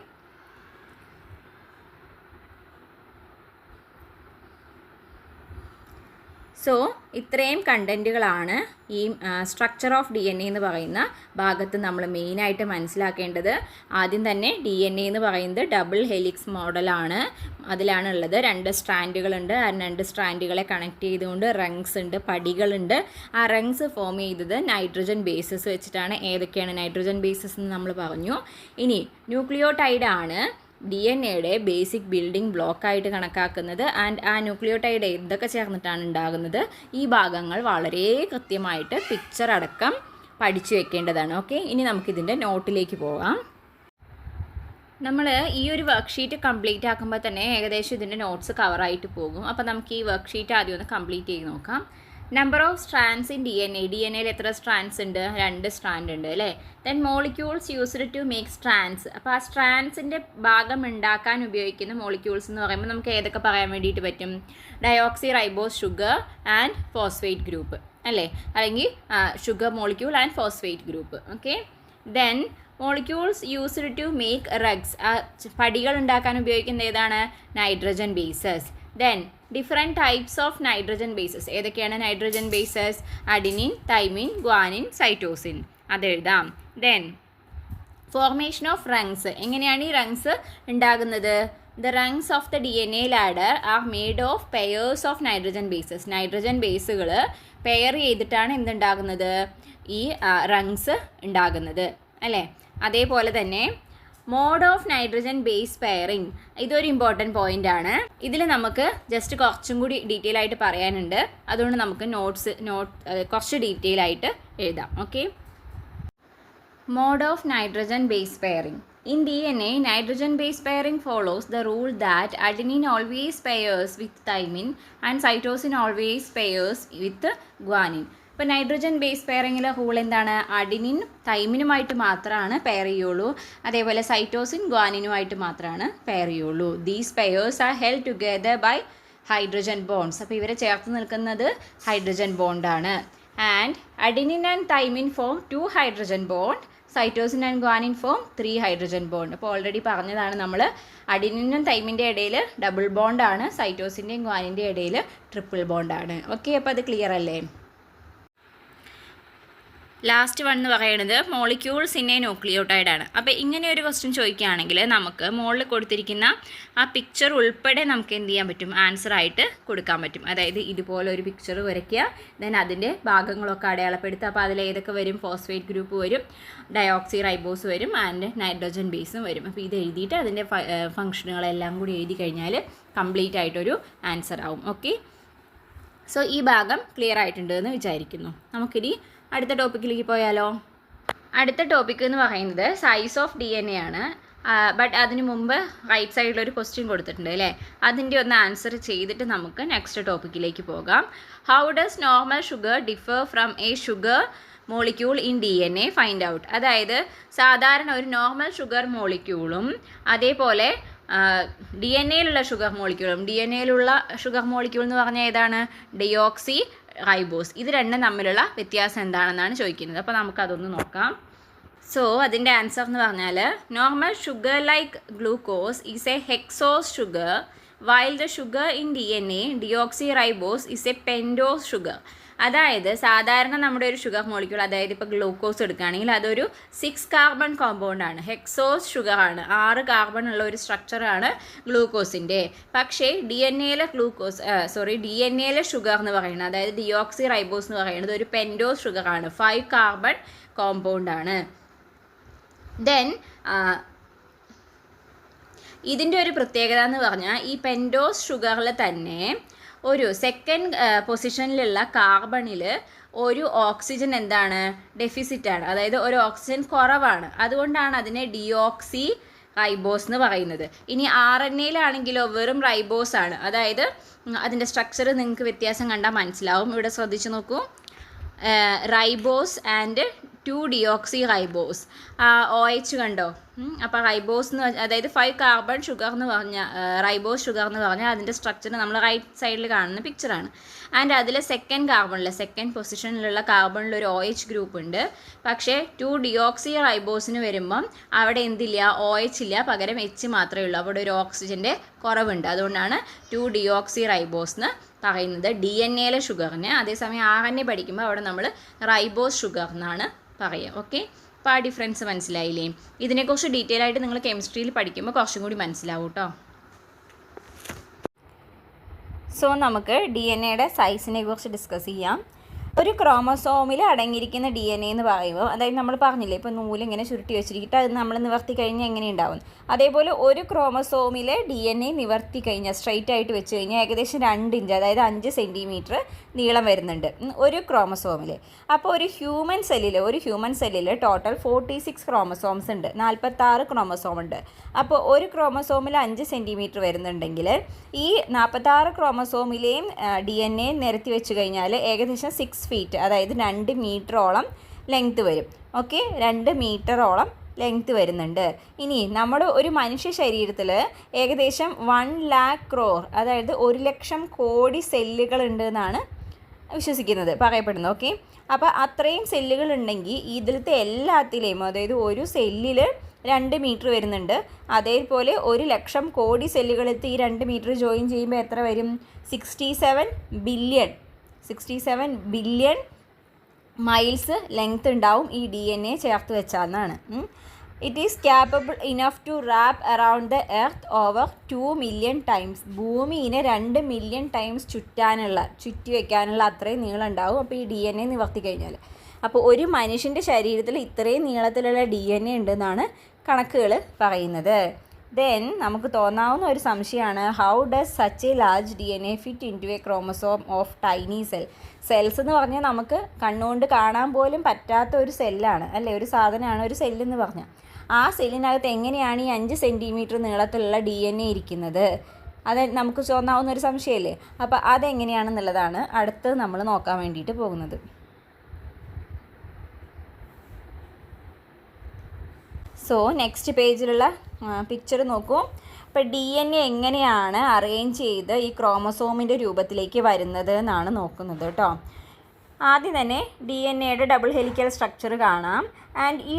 സോ ഇത്രയും കണ്ടൻറ്റുകളാണ് ഈ structure of D N A എന്ന് പറയുന്ന ഭാഗത്ത് നമ്മൾ മെയിനായിട്ട് മനസ്സിലാക്കേണ്ടത്. ആദ്യം തന്നെ ഡി എൻ എ എന്ന് പറയുന്നത് ഡബിൾ ഹെലിക്സ് മോഡലാണ്. അതിലാണുള്ളത് 2 സ്ട്രാൻഡുകളുണ്ട്. ആ 2 സ്ട്രാൻഡുകളെ കണക്ട് ചെയ്തുകൊണ്ട് റങ്സ് ഉണ്ട്, പടികളുണ്ട്. ആ റങ്സ് ഫോം ചെയ്തത് നൈട്രജൻ ബേസസ് വെച്ചിട്ടാണ്. ഏതൊക്കെയാണ് നൈട്രജൻ ബേസസ് എന്ന് നമ്മൾ പറഞ്ഞു. ഇനി ന്യൂക്ലിയോടൈഡ് ആണ് ഡി എൻ എയുടെ ബേസിക് ബിൽഡിംഗ് ബ്ലോക്കായിട്ട് കണക്കാക്കുന്നത്. ആൻഡ് ആ ന്യൂക്ലിയോടൈഡ് എന്തൊക്കെ ചേർന്നിട്ടാണ് ഉണ്ടാകുന്നത്? ഈ ഭാഗങ്ങൾ വളരെ കൃത്യമായിട്ട് പിക്ചർ അടക്കം പഠിച്ചു വെക്കേണ്ടതാണ്. ഓക്കെ, ഇനി നമുക്കിതിൻ്റെ നോട്ടിലേക്ക് പോകാം. നമ്മൾ ഈ ഒരു വർക്ക്ഷീറ്റ് കംപ്ലീറ്റ് ആക്കുമ്പോൾ തന്നെ ഏകദേശം ഇതിൻ്റെ നോട്ട്സ് കവറായിട്ട് പോകും. അപ്പോൾ നമുക്ക് ഈ വർക്ക്ഷീറ്റ് ആദ്യം ഒന്ന് കംപ്ലീറ്റ് ചെയ്ത് നോക്കാം. Number of strands in D N A. D N എയിൽ എത്ര സ്ട്രാൻഡ്സ് ഉണ്ട്? 2 സ്ട്രാൻഡ് ഉണ്ട് അല്ലേ? Then molecules used to make strands. അപ്പോൾ ആ സ്ട്രാൻഡ്സിൻ്റെ ഭാഗം ഉണ്ടാക്കാൻ ഉപയോഗിക്കുന്ന മോളിക്യൂൾസ് എന്ന് പറയുമ്പോൾ നമുക്ക് ഏതൊക്കെ പറയാൻ വേണ്ടിയിട്ട് പറ്റും? Deoxy ribose sugar and phosphate group അല്ലേ? അല്ലെങ്കിൽ sugar molecule and phosphate group. Okay, then molecules used to make rungs. പടികൾ ഉണ്ടാക്കാൻ ഉപയോഗിക്കുന്ന ഏതാണ്? Nitrogen bases. Then different types of nitrogen bases. ഏതൊക്കെയാണ് nitrogen bases? Adenine, thymine, guanine, cytosine. അതെഴുതാം. Then formation of rungs. എങ്ങനെയാണ് ഈ റങ്സ് ഉണ്ടാകുന്നത്? The rungs of the D N A ladder are made of pairs of nitrogen bases. Nitrogen ബേസുകൾ pair ചെയ്തിട്ടാണ് എന്തുണ്ടാകുന്നത്? ഈ rungs ഉണ്ടാകുന്നത് അല്ലേ? അതേപോലെ തന്നെ mode of nitrogen base pairing. ഇതൊരു ഇമ്പോർട്ടൻറ്റ് പോയിൻ്റ് ആണ്. ഇതിൽ നമുക്ക് ജസ്റ്റ് കുറച്ചും കൂടി ഡീറ്റെയിൽ ആയിട്ട് പറയാനുണ്ട്. അതുകൊണ്ട് നമുക്ക് കുറച്ച് ഡീറ്റെയിൽ ആയിട്ട് എഴുതാം. Okay, mode of nitrogen base pairing. In DNA, nitrogen base pairing follows the rule that adenine always pairs with thymine and cytosine always pairs with guanine. ഇപ്പോൾ നൈട്രജൻ ബേസ് പെയറിങ്ങിലെ റൂൾ എന്താണ്? അഡിനിൻ തൈമിനുമായിട്ട് മാത്രമാണ് pair ചെയ്യുള്ളൂ. അതേപോലെ cytosine ഗ്വാനിനുമായിട്ട് മാത്രമാണ് pair ചെയ്യുള്ളൂ. These pairs are held together by hydrogen bonds. അപ്പോൾ ഇവരെ ചേർത്ത് നിൽക്കുന്നത് ഹൈഡ്രജൻ ബോണ്ടാണ്. And adenine and thymine form 2 hydrogen bond. Cytosine and guanine form 3 hydrogen bond. അപ്പോൾ ഓൾറെഡി പറഞ്ഞതാണ് നമ്മൾ, അഡിനിനും തൈമിൻ്റെ ഇടയിൽ ഡബിൾ ബോണ്ടാണ്, സൈറ്റോസിൻ്റെയും ഗ്വാനിൻ്റെ ഇടയിൽ ട്രിപ്പിൾ ബോണ്ടാണ്. ഓക്കെ, അപ്പോൾ അത് ക്ലിയർ അല്ലേ? ലാസ്റ്റ് വൺ എന്ന് പറയുന്നത് മോളിക്യൂൾസ് ഇൻ എ ന്യൂക്ലിയോടൈഡ് ആണ്. അപ്പോൾ ഇങ്ങനെ ഒരു ക്വസ്റ്റ്യൻ ചോദിക്കുകയാണെങ്കിൽ നമുക്ക് മുകളിൽ കൊടുത്തിരിക്കുന്ന ആ പിക്ചർ ഉൾപ്പെടെ നമുക്ക് എന്ത് ചെയ്യാൻ പറ്റും, ആൻസർ ആയിട്ട് കൊടുക്കാൻ പറ്റും. അതായത് ഇതുപോലെ ഒരു പിക്ചർ വരയ്ക്കുക, ദെൻ അതിൻ്റെ ഭാഗങ്ങളൊക്കെ അടയാളപ്പെടുത്തുക. അപ്പോൾ അതിൽ ഏതൊക്കെ വരും, ഫോസ്ഫേറ്റ് ഗ്രൂപ്പ് വരും, ഡയോക്സി റൈബോസ് വരും, ആൻഡ് നൈട്രജൻ ബേസും വരും. അപ്പോൾ ഇത് എഴുതിയിട്ട് അതിൻ്റെ ഫംഗ്ഷനുകളെല്ലാം കൂടി എഴുതി കഴിഞ്ഞാൽ കംപ്ലീറ്റ് ആയിട്ടൊരു ആൻസർ ആവും. ഓക്കെ, സോ ഈ ഭാഗം ക്ലിയർ ആയിട്ടുണ്ട് എന്ന് വിചാരിക്കുന്നു. നമുക്കിനി അടുത്ത ടോപ്പിക്കിലേക്ക് പോയാലോ. അടുത്ത ടോപ്പിക് എന്ന് പറയുന്നത് സൈസ് ഓഫ് DNA ആണ്. ബട്ട് അതിന് മുമ്പ് റൈറ്റ് സൈഡിലൊരു ക്വസ്റ്റ്യൻ കൊടുത്തിട്ടുണ്ട് അല്ലേ, അതിൻ്റെ ഒന്ന് ആൻസർ ചെയ്തിട്ട് നമുക്ക് നെക്സ്റ്റ് ടോപ്പിക്കിലേക്ക് പോകാം. How does normal sugar differ from A sugar molecule in DNA find out. അതായത് സാധാരണ ഒരു നോർമൽ ഷുഗർ മോളിക്യൂളും അതേപോലെ DNA-യിലുള്ള ഷുഗർ മോളിക്യൂളും, DNA-യിലുള്ള ഷുഗർ മോളിക്യൂൾ എന്ന് പറഞ്ഞാൽ ഏതാണ്, ഡിയോക്സി റൈബോസ്, ഇത് രണ്ടും തമ്മിലുള്ള വ്യത്യാസം എന്താണെന്നാണ് ചോദിക്കുന്നത്. അപ്പോൾ നമുക്കതൊന്ന് നോക്കാം. സോ അതിൻ്റെ ആൻസർ എന്ന് പറഞ്ഞാൽ normal sugar like glucose is A hexose sugar while the sugar in DNA deoxy ribose is A pentose sugar. അതായത് സാധാരണ നമ്മുടെ ഒരു ഷുഗർ മോളിക്യൂൾ, അതായത് ഇപ്പോൾ ഗ്ലൂക്കോസ് എടുക്കുകയാണെങ്കിൽ അതൊരു 6 കാർബൺ കോമ്പൗണ്ടാണ്, ഹെക്സോസ് ഷുഗറാണ്, 6 കാർബൺ ഉള്ള ഒരു സ്ട്രക്ചറാണ് ഗ്ലൂക്കോസിൻ്റെ. പക്ഷേ DNA-യിലെ DNA-യിലെ ഷുഗർ എന്ന് പറയുന്നത്, അതായത് ഡിയോക്സി റൈബോസ് എന്ന് പറയുന്നത് ഒരു പെൻഡോസ് ഷുഗറാണ്, 5 കാർബൺ കോമ്പൗണ്ടാണ്. ദെൻ ഇതിൻ്റെ ഒരു പ്രത്യേകത എന്ന് പറഞ്ഞാൽ ഈ പെൻഡോസ് ഷുഗറിൽ തന്നെ ഒരു സെക്കൻഡ് പൊസിഷനിലുള്ള കാർബണിൽ ഒരു ഓക്സിജൻ എന്താണ്, ഡെഫിസിറ്റാണ്, അതായത് ഒരു ഓക്സിജൻ കുറവാണ്. അതുകൊണ്ടാണ് അതിനെ ഡിയോക്സി റൈബോസ് എന്ന് പറയുന്നത്. ഇനി RNA-യിലാണെങ്കിലോ വെറും റൈബോസ് ആണ്. അതായത് അതിൻ്റെ സ്ട്രക്ചർ നിങ്ങൾക്ക് വ്യത്യാസം കണ്ടാൽ മനസ്സിലാവും. ഇവിടെ ശ്രദ്ധിച്ച് നോക്കൂ, റൈബോസ് ആൻഡ് 2-ഡിയോക്സി റൈബോസ്, OH കണ്ടോ. അപ്പോൾ റൈബോസ് എന്ന് അതായത് 5 കാർബൺ ഷുഗർ എന്ന് പറഞ്ഞാൽ റൈബോസ് ഷുഗർ എന്ന് പറഞ്ഞാൽ അതിൻ്റെ സ്ട്രക്ചർ നമ്മൾ റൈറ്റ് സൈഡിൽ കാണുന്ന പിക്ചറാണ്. ആൻഡ് അതിൽ സെക്കൻഡ് പൊസിഷനിലുള്ള കാർബണിൽ ഒരു OH ഗ്രൂപ്പ് ഉണ്ട്. പക്ഷേ 2-ഡിയോക്സി റൈബോസിന് വരുമ്പം അവിടെ എന്തില്ല, OH ഇല്ല, പകരം H മാത്രമേ ഉള്ളൂ. അവിടെ ഒരു ഓക്സിജൻ്റെ കുറവുണ്ട്. അതുകൊണ്ടാണ് 2-ഡിയോക്സി റൈബോസ് എന്ന് പറയുന്നത് DNA-യിലെ ഷുഗറിന്. അതേസമയം RNA പഠിക്കുമ്പോൾ അവിടെ നമ്മൾ റൈബോസ് ഷുഗർ എന്നാണ് പറയുക. ഓക്കെ, അപ്പോൾ ആ ഡിഫറൻസ് മനസ്സിലായില്ലേ? ഇതിനെക്കുറിച്ച് ഡീറ്റെയിൽ ആയിട്ട് നിങ്ങൾ കെമിസ്ട്രിയിൽ പഠിക്കുമ്പോൾ കുറച്ചും കൂടി മനസ്സിലാവും കേട്ടോ. സോ നമുക്ക് DNA-യുടെ സൈസിനെ കുറിച്ച് ഡിസ്കസ് ചെയ്യാം. ഒരു ക്രോമസോമിൽ അടങ്ങിയിരിക്കുന്ന DNA എന്ന് പറയുമ്പോൾ, അതായത് നമ്മൾ പറഞ്ഞില്ലേ ഇപ്പോൾ നൂലിങ്ങനെ ചുരുട്ടി വെച്ചിരിക്കട്ടെ, അത് നമ്മൾ നിവർത്തി കഴിഞ്ഞാൽ എങ്ങനെ ഉണ്ടാവും, അതേപോലെ ഒരു ക്രോമസോമിലെ DNA നിവർത്തി കഴിഞ്ഞാൽ സ്ട്രൈറ്റ് ആയിട്ട് വെച്ച് കഴിഞ്ഞാൽ ഏകദേശം 2 ഇഞ്ച്, അതായത് 5 സെൻറ്റിമീറ്റർ നീളം വരുന്നുണ്ട് ഒരു ക്രോമസോമിൽ. അപ്പോൾ ഒരു ഹ്യൂമൻ സെല്ലിൽ ടോട്ടൽ 46 ക്രോമസോംസ് ഉണ്ട്, 46 ക്രോമസോം ഉണ്ട്. അപ്പോൾ ഒരു ക്രോമസോമിൽ 5 സെൻറ്റിമീറ്റർ വരുന്നുണ്ടെങ്കിൽ ഈ 46 ക്രോമസോമിലെയും DNA നിരത്തി വെച്ച് കഴിഞ്ഞാൽ ഏകദേശം 6 ഫീറ്റ്, അതായത് 2 മീറ്ററോളം ലെങ്ത്ത് വരും. ഓക്കെ, 2 മീറ്ററോളം ലെങ്ത്ത് വരുന്നുണ്ട്. ഇനി നമ്മുടെ ഒരു മനുഷ്യ ശരീരത്തിൽ ഏകദേശം 1 lakh crore, അതായത് 1 ലക്ഷം കോടി സെല്ലുകൾ ഉണ്ട് എന്നാണ് വിശ്വസിക്കുന്നത്, പറയപ്പെടുന്നത്. ഓക്കെ, അപ്പോൾ അത്രയും സെല്ലുകൾ ഉണ്ടെങ്കിൽ ഇതിലത്തെ എല്ലാത്തിലെയും, അതായത് ഒരു സെല്ലിൽ 2 മീറ്റർ വരുന്നുണ്ട്. അതേപോലെ 1 ലക്ഷം കോടി സെല്ലുകളെത്തി ഈ 2 മീറ്റർ ജോയിൻ ചെയ്യുമ്പോൾ എത്ര വരും, 67 ബില്യൺ മൈൽസ് ലെങ്ത് ഉണ്ടാവും ഈ DNA ചേർത്ത് വെച്ചാന്നാണ്. It is capable enough to wrap around the earth over 2 million times. ഭൂമിനെ 2 മില്യൺ ടൈംസ് ചുറ്റി വയ്ക്കാനുള്ള അത്രയും നീളം ഉണ്ടാവും അപ്പോൾ ഈ DNA നിവർത്തി കഴിഞ്ഞാൽ. അപ്പോൾ ഒരു മനുഷ്യൻ്റെ ശരീരത്തിൽ ഇത്രയും നീളത്തിലുള്ള DNA ഉണ്ടെന്നാണ് കണക്കുകൾ പറയുന്നത്. ദെൻ നമുക്ക് തോന്നാവുന്ന ഒരു സംശയമാണ്, how does such a large DNA fit into a chromosome of tiny cells എന്ന് പറഞ്ഞാൽ നമുക്ക് കണ്ണുകൊണ്ട് കാണാൻ പോലും പറ്റാത്ത ഒരു സെല്ലാണ് അല്ലേ, ഒരു സാധനമാണ് ഒരു സെല്ലെന്ന് പറഞ്ഞാൽ. ആ സെല്ലിനകത്ത് എങ്ങനെയാണ് ഈ 5 സെൻറ്റിമീറ്റർ നീളത്തിലുള്ള DNA ഇരിക്കുന്നത്? അത് നമുക്ക് തോന്നാവുന്ന ഒരു സംശയമല്ലേ. അപ്പോൾ അതെങ്ങനെയാണെന്നുള്ളതാണ് അടുത്ത് നമ്മൾ നോക്കാൻ വേണ്ടിയിട്ട് പോകുന്നത്. സോ നെക്സ്റ്റ് പേജിലുള്ള പിക്ചർ നോക്കൂ. അപ്പോൾ DNA എങ്ങനെയാണ് അറേഞ്ച് ചെയ്ത് ഈ ക്രോമസോമിൻ്റെ രൂപത്തിലേക്ക് വരുന്നത് എന്നാണ് നോക്കുന്നത് കേട്ടോ. ആദ്യം തന്നെ DNAയുടെ ഡബിൾ ഹെലിക്കൽ സ്ട്രക്ചർ കാണാം. ആൻഡ് ഈ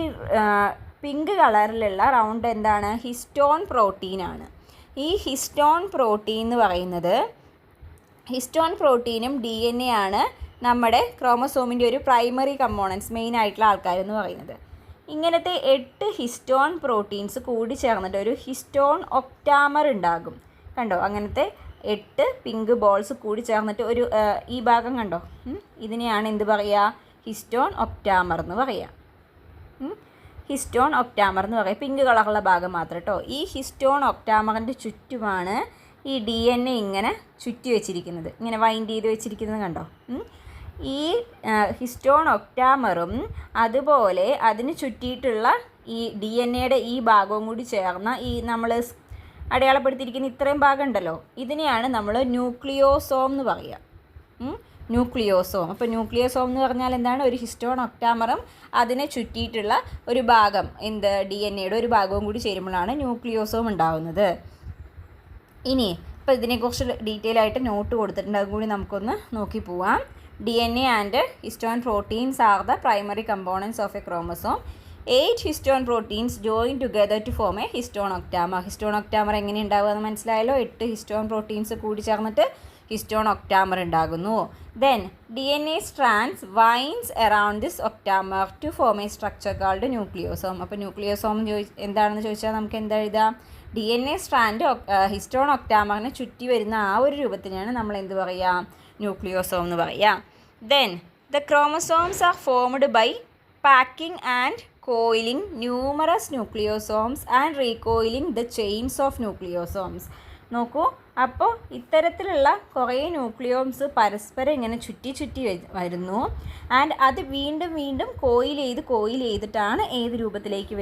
പിങ്ക് കളറിലുള്ള റൗണ്ട് എന്താണ്, ഹിസ്റ്റോൺ പ്രോട്ടീനാണ്. ഈ ഹിസ്റ്റോൺ പ്രോട്ടീൻ എന്ന് പറയുന്നത്, ഹിസ്റ്റോൺ പ്രോട്ടീനും DNA ആണ് നമ്മുടെ ക്രോമസോമിൻ്റെ ഒരു പ്രൈമറി കമ്പോണൻസ് മെയിൻ ആയിട്ടുള്ള ആൾക്കാരെന്ന് പറയുന്നത്. ഇങ്ങനത്തെ 8 ഹിസ്റ്റോൺ പ്രോട്ടീൻസ് കൂടി ചേർന്നിട്ട് ഒരു ഹിസ്റ്റോൺ ഒക്ടാമർ ഉണ്ടാകും. കണ്ടോ, അങ്ങനത്തെ 8 പിങ്ക് ബോൾസ് കൂടി ചേർന്നിട്ട് ഒരു ഈ ഭാഗം കണ്ടോ, ഇതിനെയാണ് എന്ത് പറയുക, ഹിസ്റ്റോൺ ഒക്ടാമർ എന്ന് പറയുക. ഹിസ്റ്റോൺ ഒക്ടാമർ എന്ന് പറയുക, പിങ്ക് കളറുള്ള ഭാഗം മാത്രം കേട്ടോ. ഈ ഹിസ്റ്റോൺ ഒക്ടാമറിൻ്റെ ചുറ്റുമാണ് ഈ DNA ഇങ്ങനെ ചുറ്റി വെച്ചിരിക്കുന്നത്, ഇങ്ങനെ വൈൻഡ് ചെയ്ത് വെച്ചിരിക്കുന്നത് കണ്ടോ. ഈ ഹിസ്റ്റോൺ ഒക്ടാമറും അതുപോലെ അതിന് ചുറ്റിയിട്ടുള്ള ഈ DNA ഈ ഭാഗവും കൂടി ചേർന്ന ഈ നമ്മൾ അടയാളപ്പെടുത്തിയിരിക്കുന്ന ഇത്രയും ഭാഗം ഉണ്ടല്ലോ, ഇതിനെയാണ് നമ്മൾ ന്യൂക്ലിയോസോം എന്ന് പറയുക. ന്യൂക്ലിയോസോം. അപ്പോൾ ന്യൂക്ലിയോസോം എന്ന് പറഞ്ഞാൽ എന്താണ്, ഒരു ഹിസ്റ്റോൺ ഒക്ടാമറും അതിനെ ചുറ്റിയിട്ടുള്ള ഒരു ഭാഗം, എന്ത് DNA ഒരു ഭാഗവും കൂടി ചേരുമ്പോഴാണ് ന്യൂക്ലിയോസോം ഉണ്ടാകുന്നത്. ഇനി ഇപ്പോൾ ഇതിനെക്കുറിച്ച് ഡീറ്റെയിൽ ആയിട്ട് നോട്ട് കൊടുത്തിട്ടുണ്ട്, അതും കൂടി നമുക്കൊന്ന് നോക്കി പോവാം. DNA and histone proteins are the primary components of a chromosome. 8 histone proteins join together to form a histone octamer. Histone octamer എങ്ങനെ ഉണ്ടാവുക എന്ന് മനസ്സിലായല്ലോ. 8 ഹിസ്റ്റോൺ പ്രോട്ടീൻസ് കൂടി ചേർന്നിട്ട് ഹിസ്റ്റോൺ ഒക്ടാമർ ഉണ്ടാകുന്നു. Then DNA strands winds around this octamer to form a structure called nucleosome. അപ്പോൾ ന്യൂക്ലിയോസോം എന്താണെന്ന് ചോദിച്ചാൽ നമുക്ക് എന്താ എഴുതാം, DNA സ്ട്രാൻഡ് ഹിസ്റ്റോൺ ഒക്ടാമറിനെ ചുറ്റി വരുന്ന ആ ഒരു രൂപത്തിനാണ് നമ്മൾ എന്ത് പറയുക, ന്യൂക്ലിയോസോം എന്ന് പറയുക. Then the chromosomes are formed by packing and coiling numerous nucleosomes and recoiling the chains of nucleosomes. നോക്കൂ, അപ്പോൾ ഇത്തരത്തിലുള്ള കുറേ ന്യൂക്ലിയോംസ് പരസ്പരം ഇങ്ങനെ ചുറ്റി ചുറ്റി വരുന്നു. ആൻഡ് അത് വീണ്ടും വീണ്ടും കോയിൽ ചെയ്തിട്ടാണ് ഏത് രൂപത്തിലേക്ക്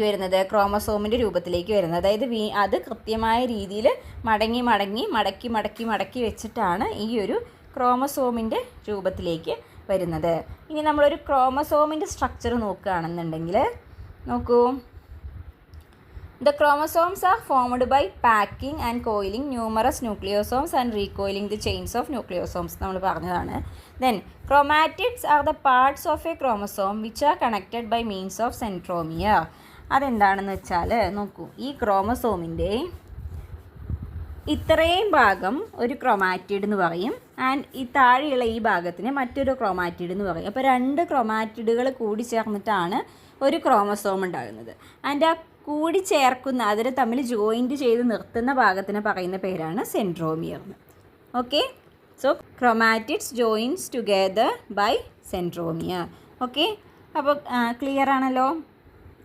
വരുന്നത്, ക്രോമസോമിൻ്റെ രൂപത്തിലേക്ക് വരുന്നത്. അതായത് അത് കൃത്യമായ രീതിയിൽ മടക്കി വെച്ചിട്ടാണ് ഈ ഒരു ക്രോമസോമിൻ്റെ രൂപത്തിലേക്ക് വരുന്നത്. ഇനി നമ്മളൊരു ക്രോമസോമിൻ്റെ സ്ട്രക്ചർ നോക്കുകയാണെന്നുണ്ടെങ്കിൽ നോക്കൂ, the chromosomes are formed by packing and coiling numerous nucleosomes and recoiling the chains of nucleosomes. നമ്മൾ പറഞ്ഞതാണ്. Then chromatids are the parts of a chromosome which are connected by means of centromere. അതെന്താണെന്ന് വെച്ചാൽ നോക്കൂ, ഈ ക്രോമസോമിൻ്റെ ഇത്രയും ഭാഗം ഒരു chromatid എന്ന് പറയും, ആൻഡ് ഈ താഴെയുള്ള ഈ ഭാഗത്തിന് മറ്റൊരു ക്രോമാറ്റിഡ് എന്ന് പറയും. അപ്പോൾ 2 ക്രോമാറ്റിഡുകൾ കൂടി ചേർന്നിട്ടാണ് ഒരു ക്രോമസോം ഉണ്ടാകുന്നത്. ആൻഡ് ആ കൂടി ചേർക്കുന്ന, അതിനെ തമ്മിൽ ജോയിൻറ്റ് ചെയ്ത് നിർത്തുന്ന ഭാഗത്തിന് പറയുന്ന പേരാണ് centromere. Okay, so chromatids joins together by centromere. Okay, അപ്പോൾ ക്ലിയർ ആണല്ലോ,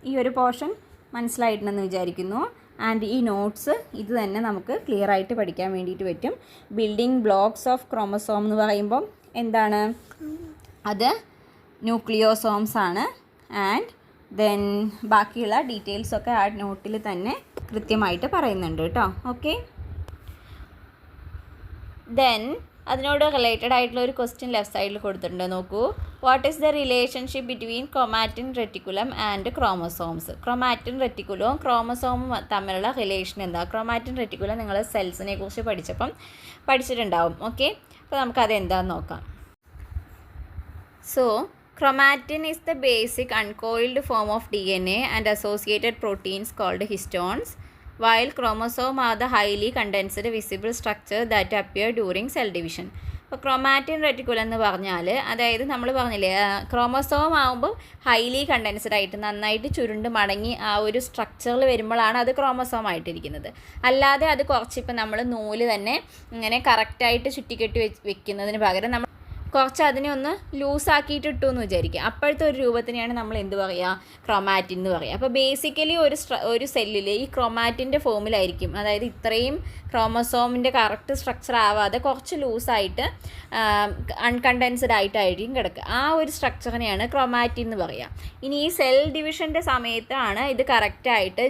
ഈ ഒരു പോർഷൻ മനസ്സിലായിട്ടുണ്ടെന്ന് വിചാരിക്കുന്നു. ആൻഡ് ഈ നോട്ട്സ് ഇത് തന്നെ നമുക്ക് ക്ലിയർ ആയിട്ട് പഠിക്കാൻ വേണ്ടിയിട്ട് പറ്റും. ബിൽഡിംഗ് ബ്ലോക്സ് ഓഫ് ക്രോമസോം എന്ന് പറയുമ്പം എന്താണ്, അത് ന്യൂക്ലിയോസോംസ് ആണ്. ആൻഡ് ദെൻ ബാക്കിയുള്ള ഡീറ്റെയിൽസൊക്കെ ആ നോട്ടിൽ തന്നെ കൃത്യമായിട്ട് പറയുന്നുണ്ട് കേട്ടോ. ഓക്കെ, ദെൻ അതിനോട് റിലേറ്റഡ് ആയിട്ടുള്ള ഒരു ക്വസ്റ്റ്യൻ ലെഫ്റ്റ് സൈഡിൽ കൊടുത്തിട്ടുണ്ട്. നോക്കൂ, what is the relationship between chromatin reticulum and chromosomes. Chromatin റെറ്റിക്കുലവും ക്രോമസോമും തമ്മിലുള്ള റിലേഷൻ എന്താ? ക്രോമാറ്റിൻ റെറ്റിക്കുലം നിങ്ങൾ സെൽസിനെ കുറിച്ച് പഠിച്ചിട്ടുണ്ടാവും. ഓക്കെ, അപ്പോൾ നമുക്കത് എന്താണെന്ന് നോക്കാം. So chromatin is the basic uncoiled form of DNA and associated proteins called histones, while chromosome are the highly condensed visible structure that appear during cell division. അപ്പോൾ chromatin reticulum എന്ന് പറഞ്ഞാൽ, അതായത് നമ്മൾ പറഞ്ഞില്ലേ, ക്രോമസോം ആകുമ്പോൾ ഹൈലി കണ്ടൻസ്ഡ് ആയിട്ട് നന്നായിട്ട് ചുരുണ്ട് മടങ്ങി ആ ഒരു സ്ട്രക്ചറിൽ വരുമ്പോഴാണ് അത് ക്രോമസോം ആയിട്ടിരിക്കുന്നത്. അല്ലാതെ അത് കുറച്ചിപ്പോൾ നമ്മൾ നൂല് തന്നെ ഇങ്ങനെ കറക്റ്റായിട്ട് ചുറ്റിക്കെട്ടി വെക്കുന്നതിന് പകരം നമ്മൾ കുറച്ച് അതിനെ ഒന്ന് ലൂസാക്കിയിട്ട് ഇട്ടു എന്ന് വിചാരിക്കുക, അപ്പോഴത്തെ ഒരു രൂപത്തിനെയാണ് നമ്മൾ എന്ത് പറയുക, ക്രോമാറ്റിൻ എന്ന് പറയുക. അപ്പോൾ ബേസിക്കലി ഒരു സെല്ലിൽ ഈ ക്രോമാറ്റിൻ്റെ ഫോമിലായിരിക്കും, അതായത് ഇത്രയും ക്രോമസോമിൻ്റെ കറക്റ്റ് സ്ട്രക്ചർ ആവാതെ കുറച്ച് ലൂസായിട്ട് അൺകണ്ടൻസ്ഡ് ആയിട്ടായിരിക്കും കിടക്കുക. ആ ഒരു സ്ട്രക്ചറിനെയാണ് ക്രോമാറ്റിൻ എന്ന് പറയുക. ഇനി ഈ സെൽ ഡിവിഷൻ്റെ സമയത്താണ് ഇത് കറക്റ്റായിട്ട്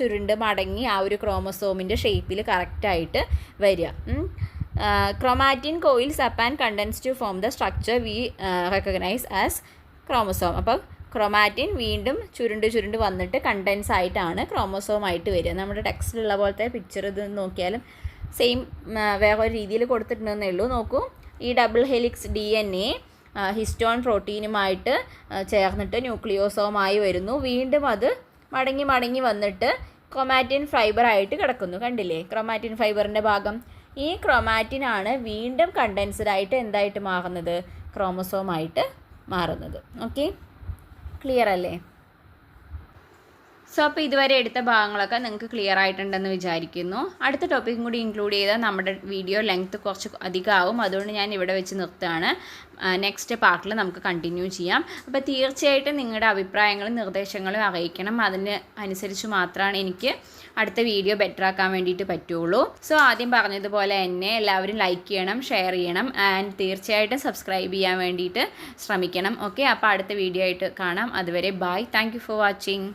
ചുരുണ്ട് മടങ്ങി ആ ഒരു ക്രോമസോമിൻ്റെ ഷേപ്പിൽ കറക്റ്റായിട്ട് വരിക. Chromatin coils up and condense to form the structure we recognize as chromosome. അപ്പോൾ ക്രോമാറ്റിൻ വീണ്ടും ചുരുണ്ട് വന്നിട്ട് കണ്ടൻസ് ആയിട്ടാണ് ക്രോമസോം ആയിട്ട് വരിക. നമ്മുടെ ടെക്സ്റ്റിലുള്ള പോലത്തെ പിക്ചർ ഇത് നോക്കിയാലും സെയിം വേറൊരു രീതിയിൽ കൊടുത്തിട്ടുണ്ടെന്നേ ഉള്ളൂ. നോക്കൂ, ഈ ഡബിൾ ഹെലിക്സ് DNA ഹിസ്റ്റോൺ പ്രോട്ടീനുമായിട്ട് ചേർന്നിട്ട് ന്യൂക്ലിയോസോമായി വരുന്നു. വീണ്ടും അത് മടങ്ങി വന്നിട്ട് ക്രോമാറ്റിൻ ഫൈബറായിട്ട് കിടക്കുന്നു. കണ്ടില്ലേ ക്രോമാറ്റിൻ ഫൈബറിൻ്റെ ഭാഗം? ഈ ക്രോമാറ്റിനാണ് വീണ്ടും കണ്ടൻസ്ഡ് ആയിട്ട് എന്തായിട്ട് മാറുന്നത്, ക്രോമസോമായിട്ട് മാറുന്നത്. ഓക്കെ, ക്ലിയർ അല്ലേ? സോ അപ്പോൾ ഇതുവരെ എടുത്ത ഭാഗങ്ങളൊക്കെ നിങ്ങൾക്ക് ക്ലിയർ ആയിട്ടുണ്ടെന്ന് വിചാരിക്കുന്നു. അടുത്ത ടോപ്പിക്കും കൂടി ഇൻക്ലൂഡ് ചെയ്താൽ നമ്മുടെ വീഡിയോ ലെങ്ത്ത് കുറച്ച് അധികമാവും. അതുകൊണ്ട് ഞാൻ ഇവിടെ വെച്ച് നിർത്തുകയാണ്. നെക്സ്റ്റ് പാർട്ടിൽ നമുക്ക് കണ്ടിന്യൂ ചെയ്യാം. അപ്പോൾ തീർച്ചയായിട്ടും നിങ്ങളുടെ അഭിപ്രായങ്ങളും നിർദ്ദേശങ്ങളും അറിയിക്കണം. അതിന് അനുസരിച്ച് മാത്രമാണ് എനിക്ക് അടുത്ത വീഡിയോ ബെറ്റർ ആക്കാൻ വേണ്ടിയിട്ട് പറ്റുള്ളൂ. സോ ആദ്യം പറഞ്ഞതുപോലെ തന്നെ എല്ലാവരും ലൈക്ക് ചെയ്യണം, ഷെയർ ചെയ്യണം ആൻഡ് തീർച്ചയായിട്ടും സബ്സ്ക്രൈബ് ചെയ്യാൻ വേണ്ടിയിട്ട് ശ്രമിക്കണം. ഓക്കെ, അപ്പോൾ അടുത്ത വീഡിയോ ആയിട്ട് കാണാം. അതുവരെ bye. Thank you for watching.